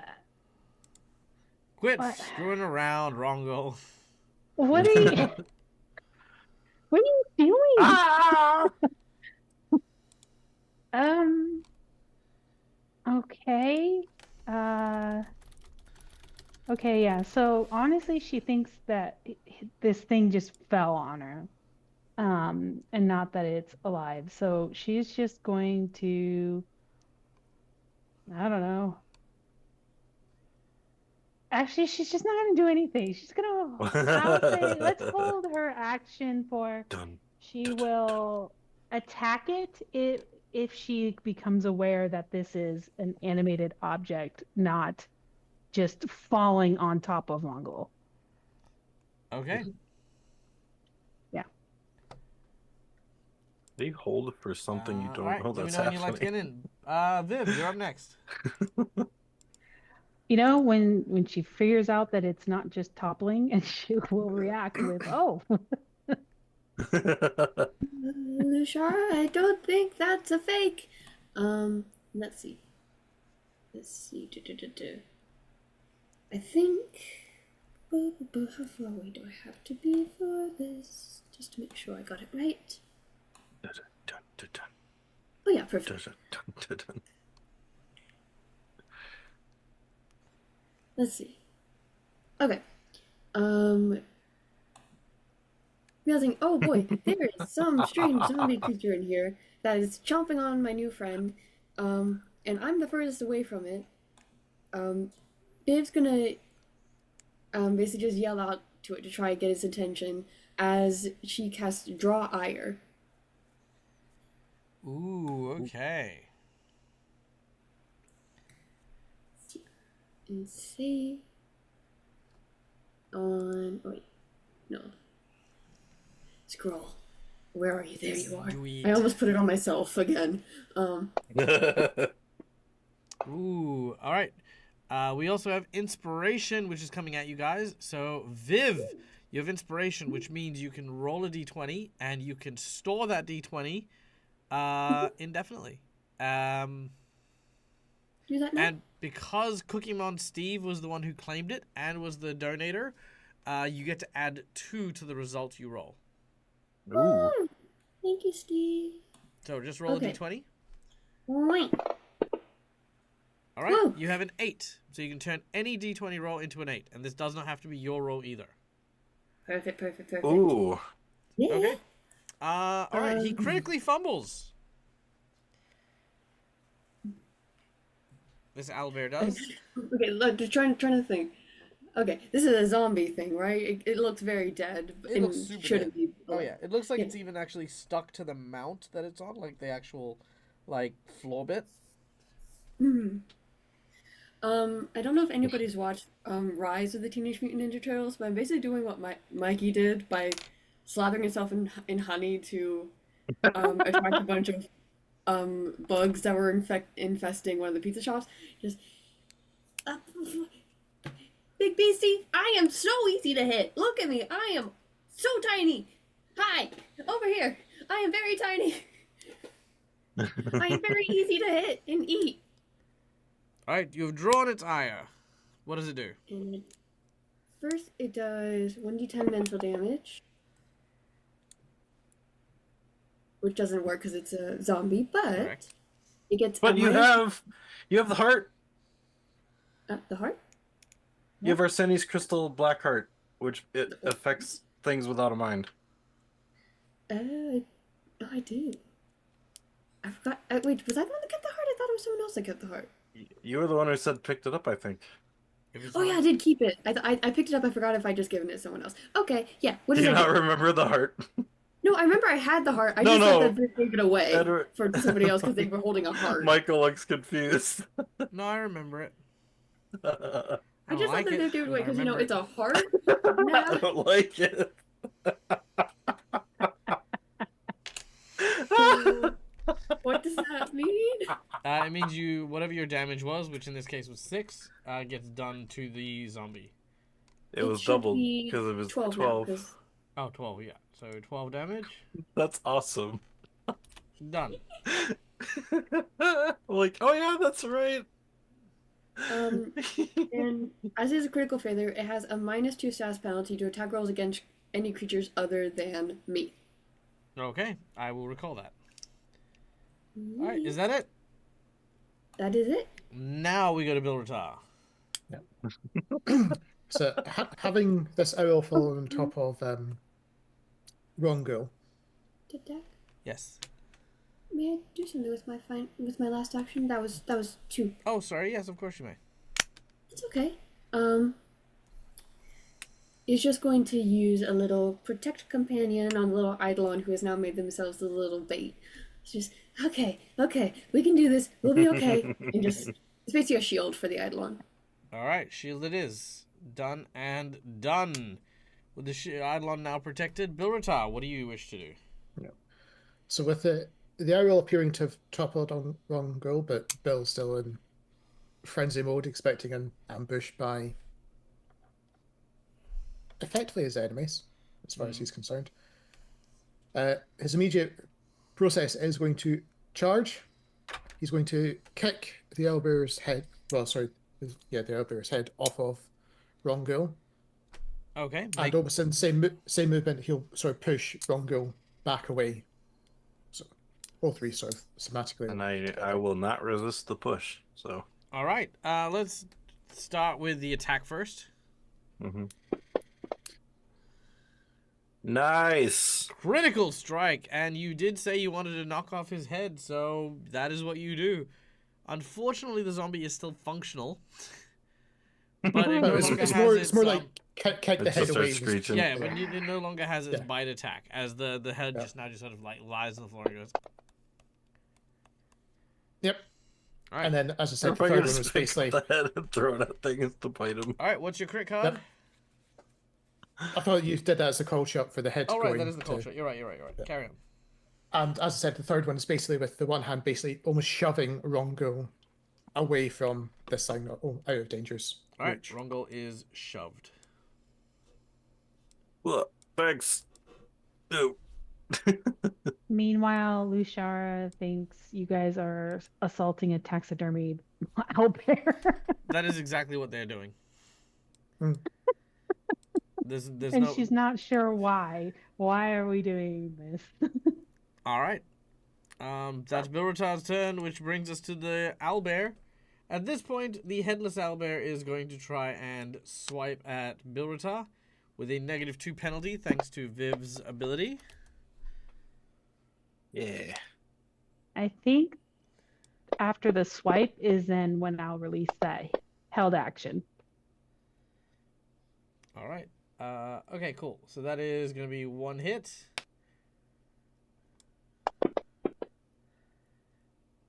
Quit What? screwing around, Rongal. what are you what are you doing? Ah! Okay. Okay, yeah. So honestly, she thinks that this thing just fell on her. And not that it's alive. So she's just going to, I don't know. Actually, she's just not going to do anything. She's going to, I would say, let's hold her action for Dun. she will attack it if she becomes aware that this is an animated object, not just falling on top of Mongol. Okay. Yeah. They hold for something you don't Alright, know let me that's know when you'd like to happening. get in. Viv, you're up next. You know, when she figures out that it's not just toppling, and she will react with, "Oh, Lushara, I don't think that's a fake. Let's see. I think. How far away do I have to be for this? Just to make sure I got it right. Oh yeah, perfect. Let's see. Okay. Realizing, oh boy, there is some strange zombie creature in here that is chomping on my new friend. And I'm the furthest away from it. Bib's gonna basically just yell out to it to try and get its attention as she casts Draw Ire. Ooh, okay. And see on. Oh, wait. No. Scroll. Where are you? There you are. Sweet. I almost put it on myself again. Ooh, all right. We also have inspiration, which is coming at you guys. So, Viv, you have inspiration, which means you can roll a d20 and you can store that d20 indefinitely. Do that now? And because Cookie Steve was the one who claimed it and was the donator, you get to add 2 to the result you roll. Ooh. Oh, thank you, Steve. So just roll Okay. a d20. Wait. All right, Woo. you have an 8. So you can turn any d20 roll into an 8. And this does not have to be your roll either. Perfect. Ooh. Yeah. Okay. All right, he critically fumbles. This owlbear does. Okay, look, just trying to think. Okay, this is a zombie thing, right? It looks very dead. It and looks super shouldn't dead. be. Oh yeah, it looks like Yeah. it's even actually stuck to the mount that it's on, like the actual, like, floor bit. Hmm. I don't know if anybody's watched Rise of the Teenage Mutant Ninja Turtles, but I'm basically doing what Mikey did by slathering himself in honey to attract a bunch of bugs that were infesting one of the pizza shops. Just Big Beastie, I am so easy to hit. Look at me, I am so tiny. Hi, over here. I am very tiny. I am very easy to hit and eat. All right, you've drawn its ire. What does it do? And first, it does 1d10 mental damage, which doesn't work because it's a zombie. But Correct. it gets. But you have the heart. The heart. You have Arseni's crystal black heart, which it affects things without a mind. I do. I forgot. Wait, was I the one that kept the heart? I thought it was someone else that kept the heart. You were the one who said picked it up, I think. If it's Oh yeah, not- I did keep it. I picked it up. I forgot if I just given it to someone else. Okay, yeah. What Do does you that not do? remember the heart? No, I remember I had the heart. I No, just thought no. that they gave it away Edward- for somebody else because they were holding a heart. Michael looks confused. No, I remember it. I just like thought that they it, gave it but away I because remember it's a heart. I Now, don't like it. so what does that mean? It means you, whatever your damage was, which in this case was 6, gets done to the zombie. It was should doubled be because it was 12 12. now, 'cause- Oh, 12, yeah. So 12 damage. That's awesome. Done. Like, oh yeah, that's right. And as it is a critical failure, it has a -2 status penalty to attack rolls against any creatures other than me. Okay, I will recall that. All right, is that it? That is it. Now we go to Bilratar. So having this owl fall on top of Rongo, Did that? Yes. May I do something with my last action? That was 2. Oh, sorry. Yes, of course you may. It's okay. Is just going to use a little protect companion on the little Eidolon who has now made themselves the little bait. It's just okay, we can do this. We'll be okay. And just it's basically a shield for the Eidolon. All right, shield it is. Done and done. With the Eidolon now protected, Bilratar, what do you wish to do? So with the aerial appearing to have toppled on wrong goal, but Bill's still in frenzy mode, expecting an ambush by effectively his enemies, as far as he's concerned. His immediate process is going to charge. He's going to kick the owlbear's head. Well, sorry, the owlbear's head off of Rongul. Okay. And almost in the same movement, he'll sort of push Rongul back away. So all three sort of thematically. And I will not resist the push. So. All right. Let's start with the attack first. Mm-hmm. Nice. Critical strike, and you did say you wanted to knock off his head, so that is what you do. Unfortunately, the zombie is still functional. But it no longer has it's more like kick the head away. Screeching. Yeah, but it no longer has its bite attack, as the head just sort of like lies on the floor and goes. Yep. All right. And then, as I said, the third one was basically the head and throw that thing to bite him. All right, what's your crit card? Yep. I thought you did that as a call shot for the head. Oh, right, that is the call shot. You're right. Yeah. Carry on. And as I said, the third one is basically with the one hand basically almost shoving Rongul away from this thing, out of danger's reach. All right, Rongul is shoved. Well, thanks. No. Meanwhile, Lushara thinks you guys are assaulting a taxidermied owlbear. That is exactly what they're doing. There's and she's not sure why. Why are we doing this? All right. That's Bilratar's turn, which brings us to the owlbear. At this point, the headless owlbear is going to try and swipe at Bilratar with a -2 penalty, thanks to Viv's ability. Yeah. I think after the swipe is then when I'll release that held action. All right. Okay, cool. So that is going to be 1 hit.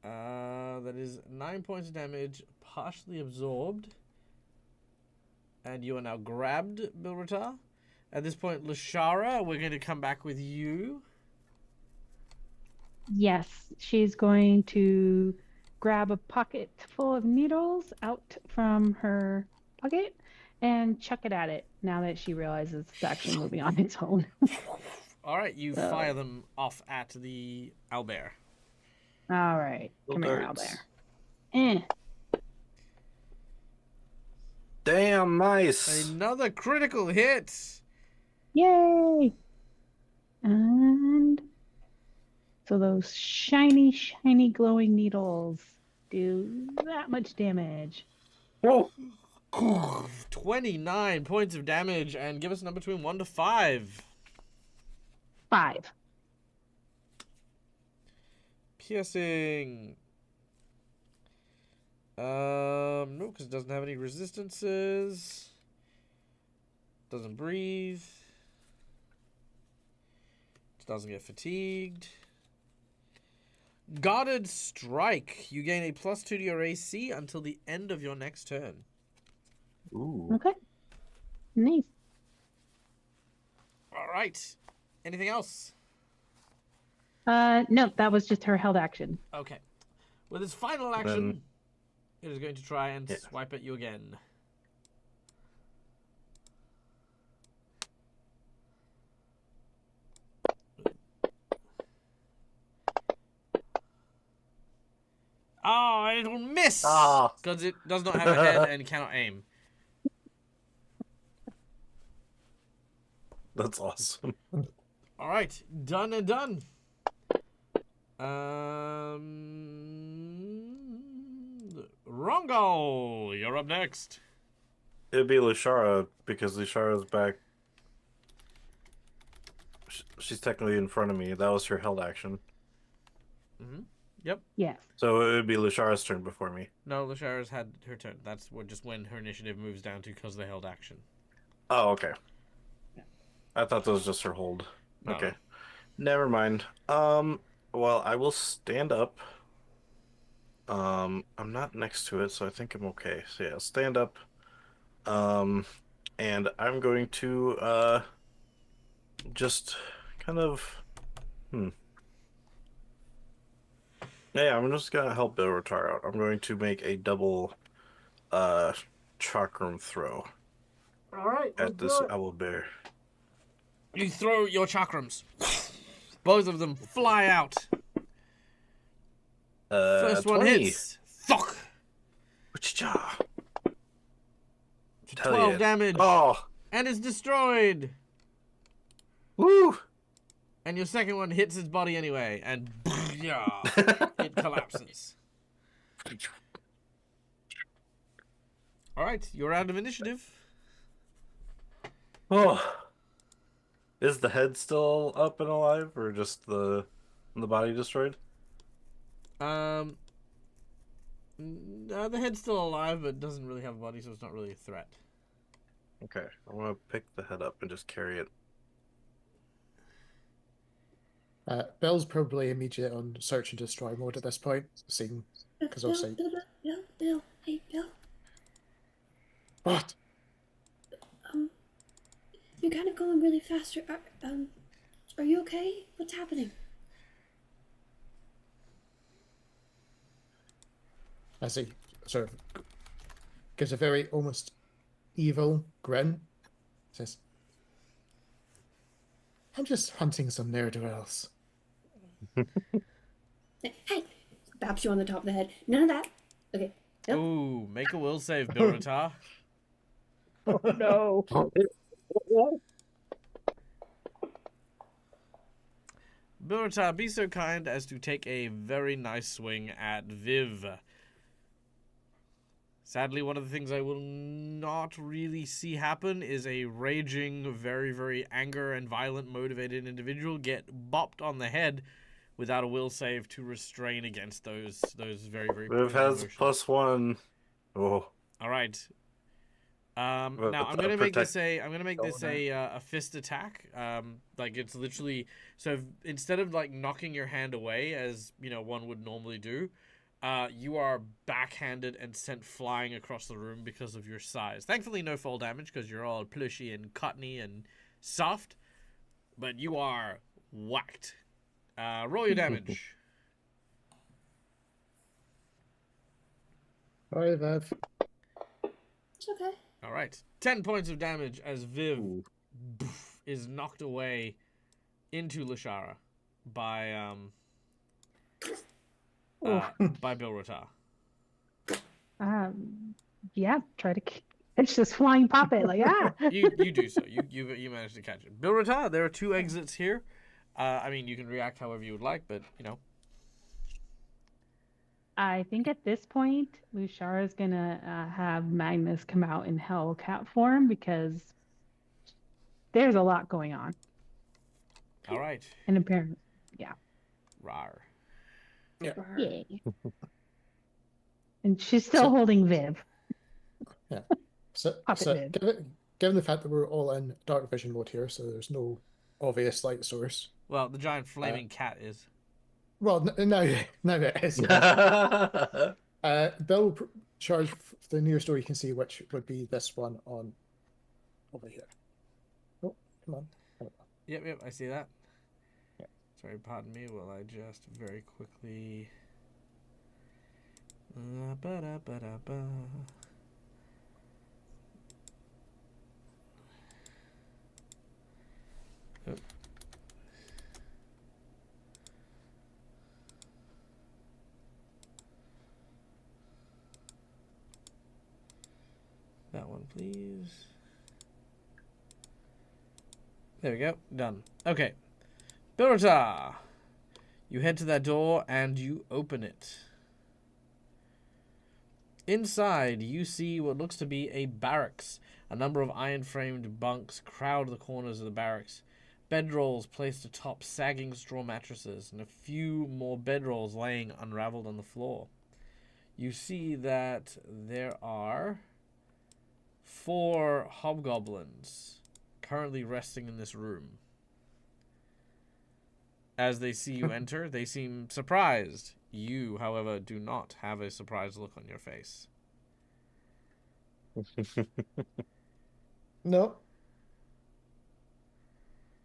That is 9 points of damage, partially absorbed. And you are now grabbed, Bilratar. At this point, Lushara, we're going to come back with you. Yes, she's going to grab a pocket full of needles out from her pocket and chuck it at it now that she realizes it's actually moving on its own. All right, you fire them off at the owlbear. All right, come here, owlbear. Damn, nice. Another critical hit. Yay! And so those shiny, shiny glowing needles do that much damage. Whoa. 29 points of damage, and give us a number between 1 to 5. 5. Piercing. No, because it doesn't have any resistances. Doesn't breathe. Doesn't get fatigued. Guarded Strike. You gain a +2 to your AC until the end of your next turn. Ooh. Okay. Nice. All right. Anything else? No, that was just her held action. Okay. With its final action, it is going to try and swipe at you again. Oh, it'll miss! Because it does not have a head and cannot aim. That's awesome. All right, done and done. Rongo, you're up next. It'd be Lushara because Lushara's back. She's technically in front of me. That was her held action. Yep. Yes. So it would be Lushara's turn before me. No, Lushara's had her turn. That's just when her initiative moves down to because they held action. Oh, okay. I thought that was just her hold. No. Okay. Never mind. Well, I will stand up. I'm not next to it, so I think I'm okay. So yeah, stand up. And I'm going to just kind of Yeah, I'm just gonna help Bill retire out. I'm going to make a double uh chakram throw All right, let's at do this it. owl bear. You throw your chakrams. Both of them fly out. First one 20. hits. Thok. Cha. For Hell 12 yeah. damage. Oh, And is destroyed. woo! And your second one hits its body anyway. And yeah, it collapses. All right, you're out of initiative. Oh, is the head still up and alive, or just the body destroyed? The head's still alive, but doesn't really have a body, so it's not really a threat. Okay, I'm gonna pick the head up and just carry it. Bill's probably immediate on search and destroy mode at this point, seeing because obviously. Bill, hey Bill. What? You're kind of going really fast. Are you okay? What's happening? As he sort of gives a very almost evil grin, says, "I'm just hunting some ne'er-do-wells." Hey, baps you on the top of the head. None of that. Okay. Nope. Ooh, make a will save, Bilratar. Oh no. Bilratar, be so kind as to take a very nice swing at Viv. Sadly, one of the things I will not really see happen is a raging, very, very anger and violent motivated individual get bopped on the head without a will save to restrain against those very, very Viv poignant has emotions. +1. Oh, All right. Now But I'm the gonna make protect- this a fist attack. Like it's literally so instead of like knocking your hand away as you know one would normally do, you are backhanded and sent flying across the room because of your size. Thankfully, no fall damage because you're all plushy and cottony and soft, but you are whacked. Roll your damage. Sorry, Viv. It's okay. All right, 10 points of damage as Viv Ooh. is knocked away into Lashara by Bilratar. Yeah, try to catch this flying puppet. Like, ah. You do so. You managed to catch it. Bilratar, there are 2 exits here. I mean, you can react however you would like, but you know. I think at this point, Lushara's gonna have Magnus come out in Hellcat form because there's a lot going on. All right. And apparently, yeah. Rar. Yeah. Yay. And she's still So- holding Viv. Yeah. So, Puppet so Viv. given the fact that we're all in dark vision mode here, so there's no obvious light source. Well, the giant flaming cat is. Well, now it is. Bill will charge the nearest door you can see, which would be this one on over here. Oh, come on. Yep, I see that. Yeah. Sorry, pardon me while I just very quickly. Ba-da-ba-da-ba. Oh. That one, please. There we go. Done. Okay. Bilratar! You head to that door and you open it. Inside, you see what looks to be a barracks. A number of iron-framed bunks crowd the corners of the barracks. Bedrolls placed atop sagging straw mattresses, and a few more bedrolls laying unraveled on the floor. You see that there are 4 hobgoblins currently resting in this room. As they see you enter, they seem surprised. You, however, do not have a surprised look on your face. No.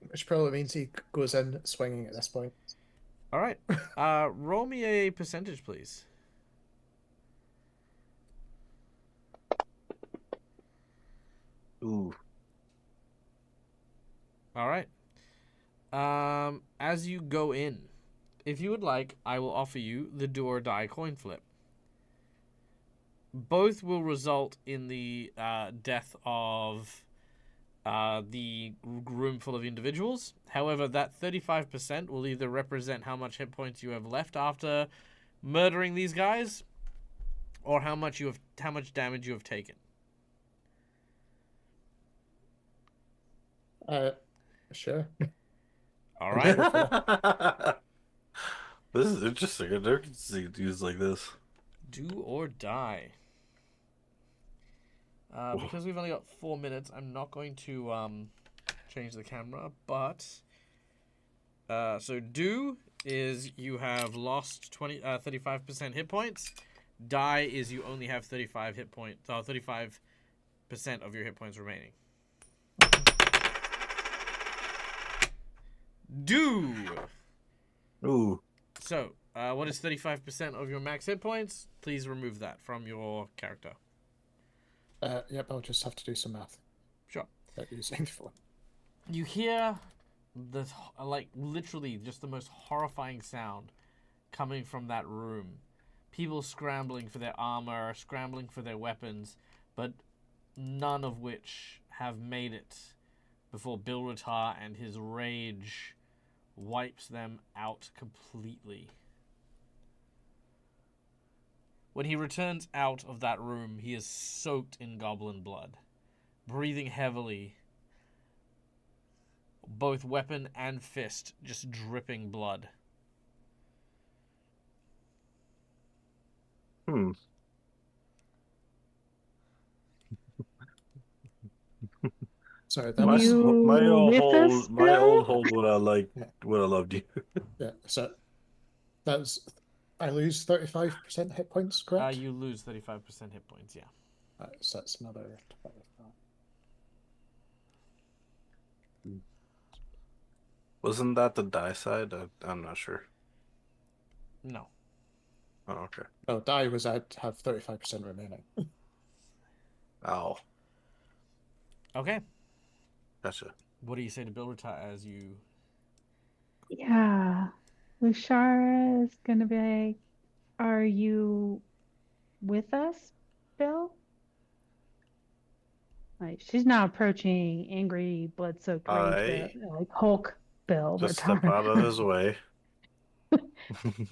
Which probably means he goes in swinging at this point. All right. Roll me a percentage, please. Ooh. All right. As you go in, if you would like, I will offer you the do or die coin flip. Both will result in the death of the room full of individuals. However, that 35% will either represent how much hit points you have left after murdering these guys, or how much damage you have taken. Sure. All right. This is interesting. I never see it used like this. Do or die. Because we've only got 4 minutes, I'm not going to change the camera, but so do is you have lost 35% hit points. Die is you only have 35 hit points, 35% of your hit points remaining. Do. Ooh. So, what is 35% of your max hit points? Please remove that from your character. Yep, I'll just have to do some math. Sure. Using the phone. You hear the literally just the most horrifying sound coming from that room. People scrambling for their armor, scrambling for their weapons, but none of which have made it before Bilratar and his rage wipes them out completely. When he returns out of that room, he is soaked in goblin blood, breathing heavily, both weapon and fist just dripping blood. Sorry, that My was old hold would have loved you. yeah. So that's I lose 35% hit points, correct? You lose 35% hit points, yeah. So that's another 25. Wasn't that the die side? I'm not sure. No. Oh, okay. No, die was I'd have 35% remaining. Ow. Okay. Gotcha. What do you say to Bilratar as you... Yeah. Lushara is going to be like, are you with us, Bill? Like, she's not approaching angry, blood-soaked rage, Bill, like Hulk Bill. Just step out of his way.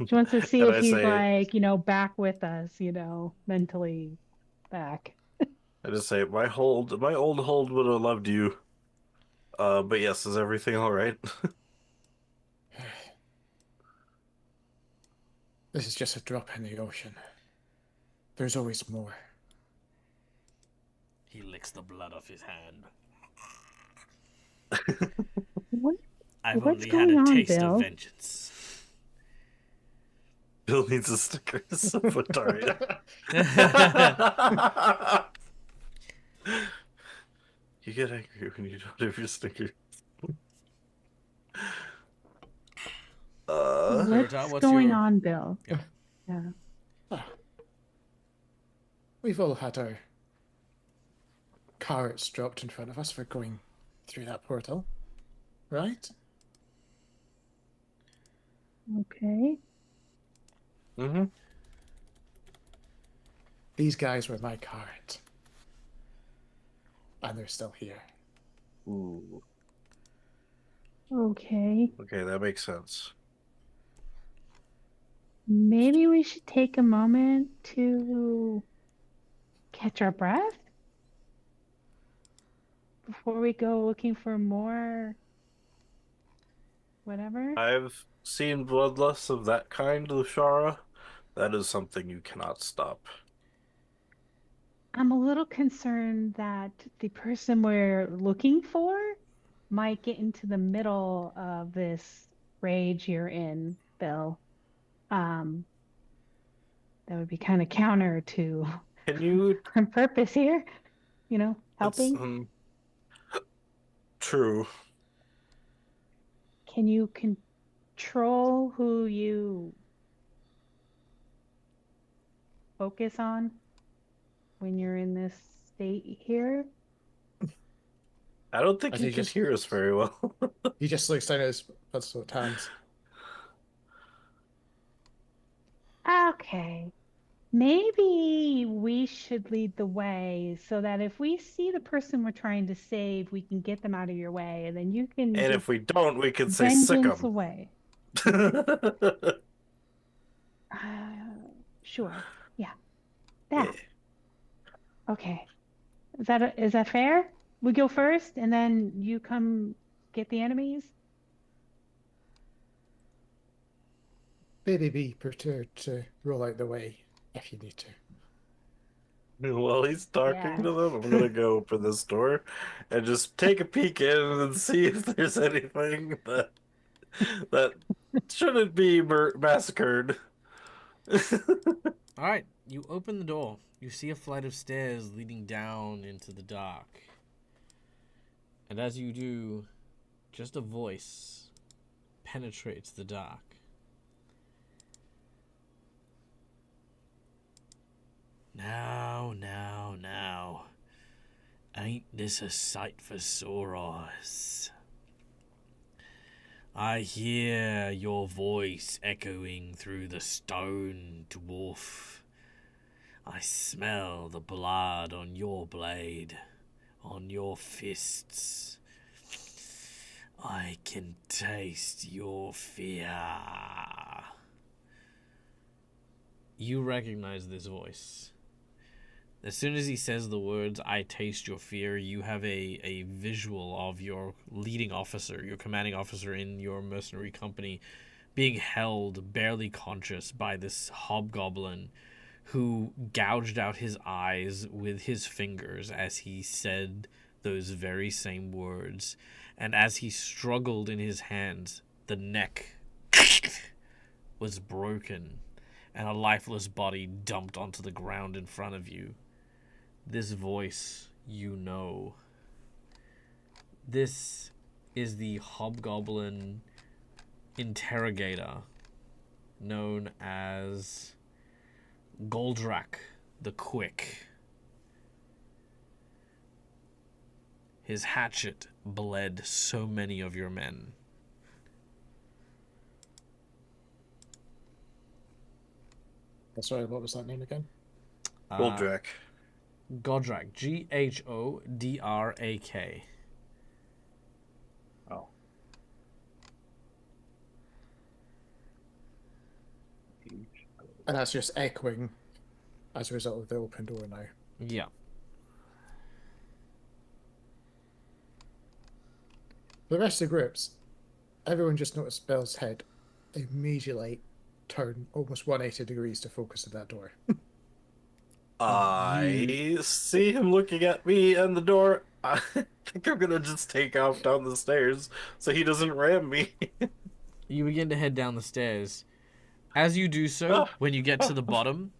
She wants to see And if I he's say, back with us, mentally back. I just say, my old hold would have loved you. But yes, is everything all right? This is just a drop in the ocean. There's always more. He licks the blood off his hand. I've What's only going had a on, taste Bill? of vengeance. Bill needs a sticker. Sabotaria. You get angry when you don't have your sticker. What's going on, Bill? Yeah. We've all had our carrots dropped in front of us for going through that portal, right? Okay. Mm-hmm. These guys were my carrot. And they're still here. Ooh. Okay. Okay, that makes sense. Maybe we should take a moment to catch our breath before we go looking for more whatever. I've seen bloodlust of that kind, Lushara. That is something you cannot stop. I'm a little concerned that the person we're looking for might get into the middle of this rage you're in, Bill. That would be kind of counter to Can you... our purpose here, helping. True. Can you troll who you focus on when you're in this state here? I don't think As he he can just- hear us very well. He just looks down at his bloodsoaked hands. Okay. Maybe we should lead the way so that if we see the person we're trying to save, we can get them out of your way, and then you can And just if we don't, we could say sick vengeance 'em. away. Sure. Yeah. That. Yeah. Okay. Is that fair? We go first, and then you come get the enemies? Maybe be prepared to roll out the way if you need to. While he's talking Yeah. to them, I'm gonna go open this door and just take a peek in and see if there's anything that shouldn't be massacred. All right, you open the door. You see a flight of stairs leading down into the dark. And as you do, just a voice penetrates the dark. Now. Ain't this a sight for sore eyes? I hear your voice echoing through the stone, dwarf. I smell the blood on your blade, on your fists. I can taste your fear. You recognize this voice. As soon as he says the words, I taste your fear, you have a visual of your leading officer, your commanding officer in your mercenary company, being held barely conscious by this hobgoblin who gouged out his eyes with his fingers as he said those very same words. And as he struggled in his hands, the neck was broken and a lifeless body dumped onto the ground in front of you. This voice, you know. This is the hobgoblin interrogator known as Goldrak the Quick. His hatchet bled so many of your men. Sorry, what was that name again? Goldrak. Godrak. Godrak. Oh. And that's just echoing as a result of the open door now. Yeah. The rest of the groups, everyone just noticed Bill's head immediately turn almost 180 degrees to focus at that door. I see him looking at me and the door. I think I'm gonna just take off down the stairs so he doesn't ram me. You begin to head down the stairs. As you do so, when you get to the bottom,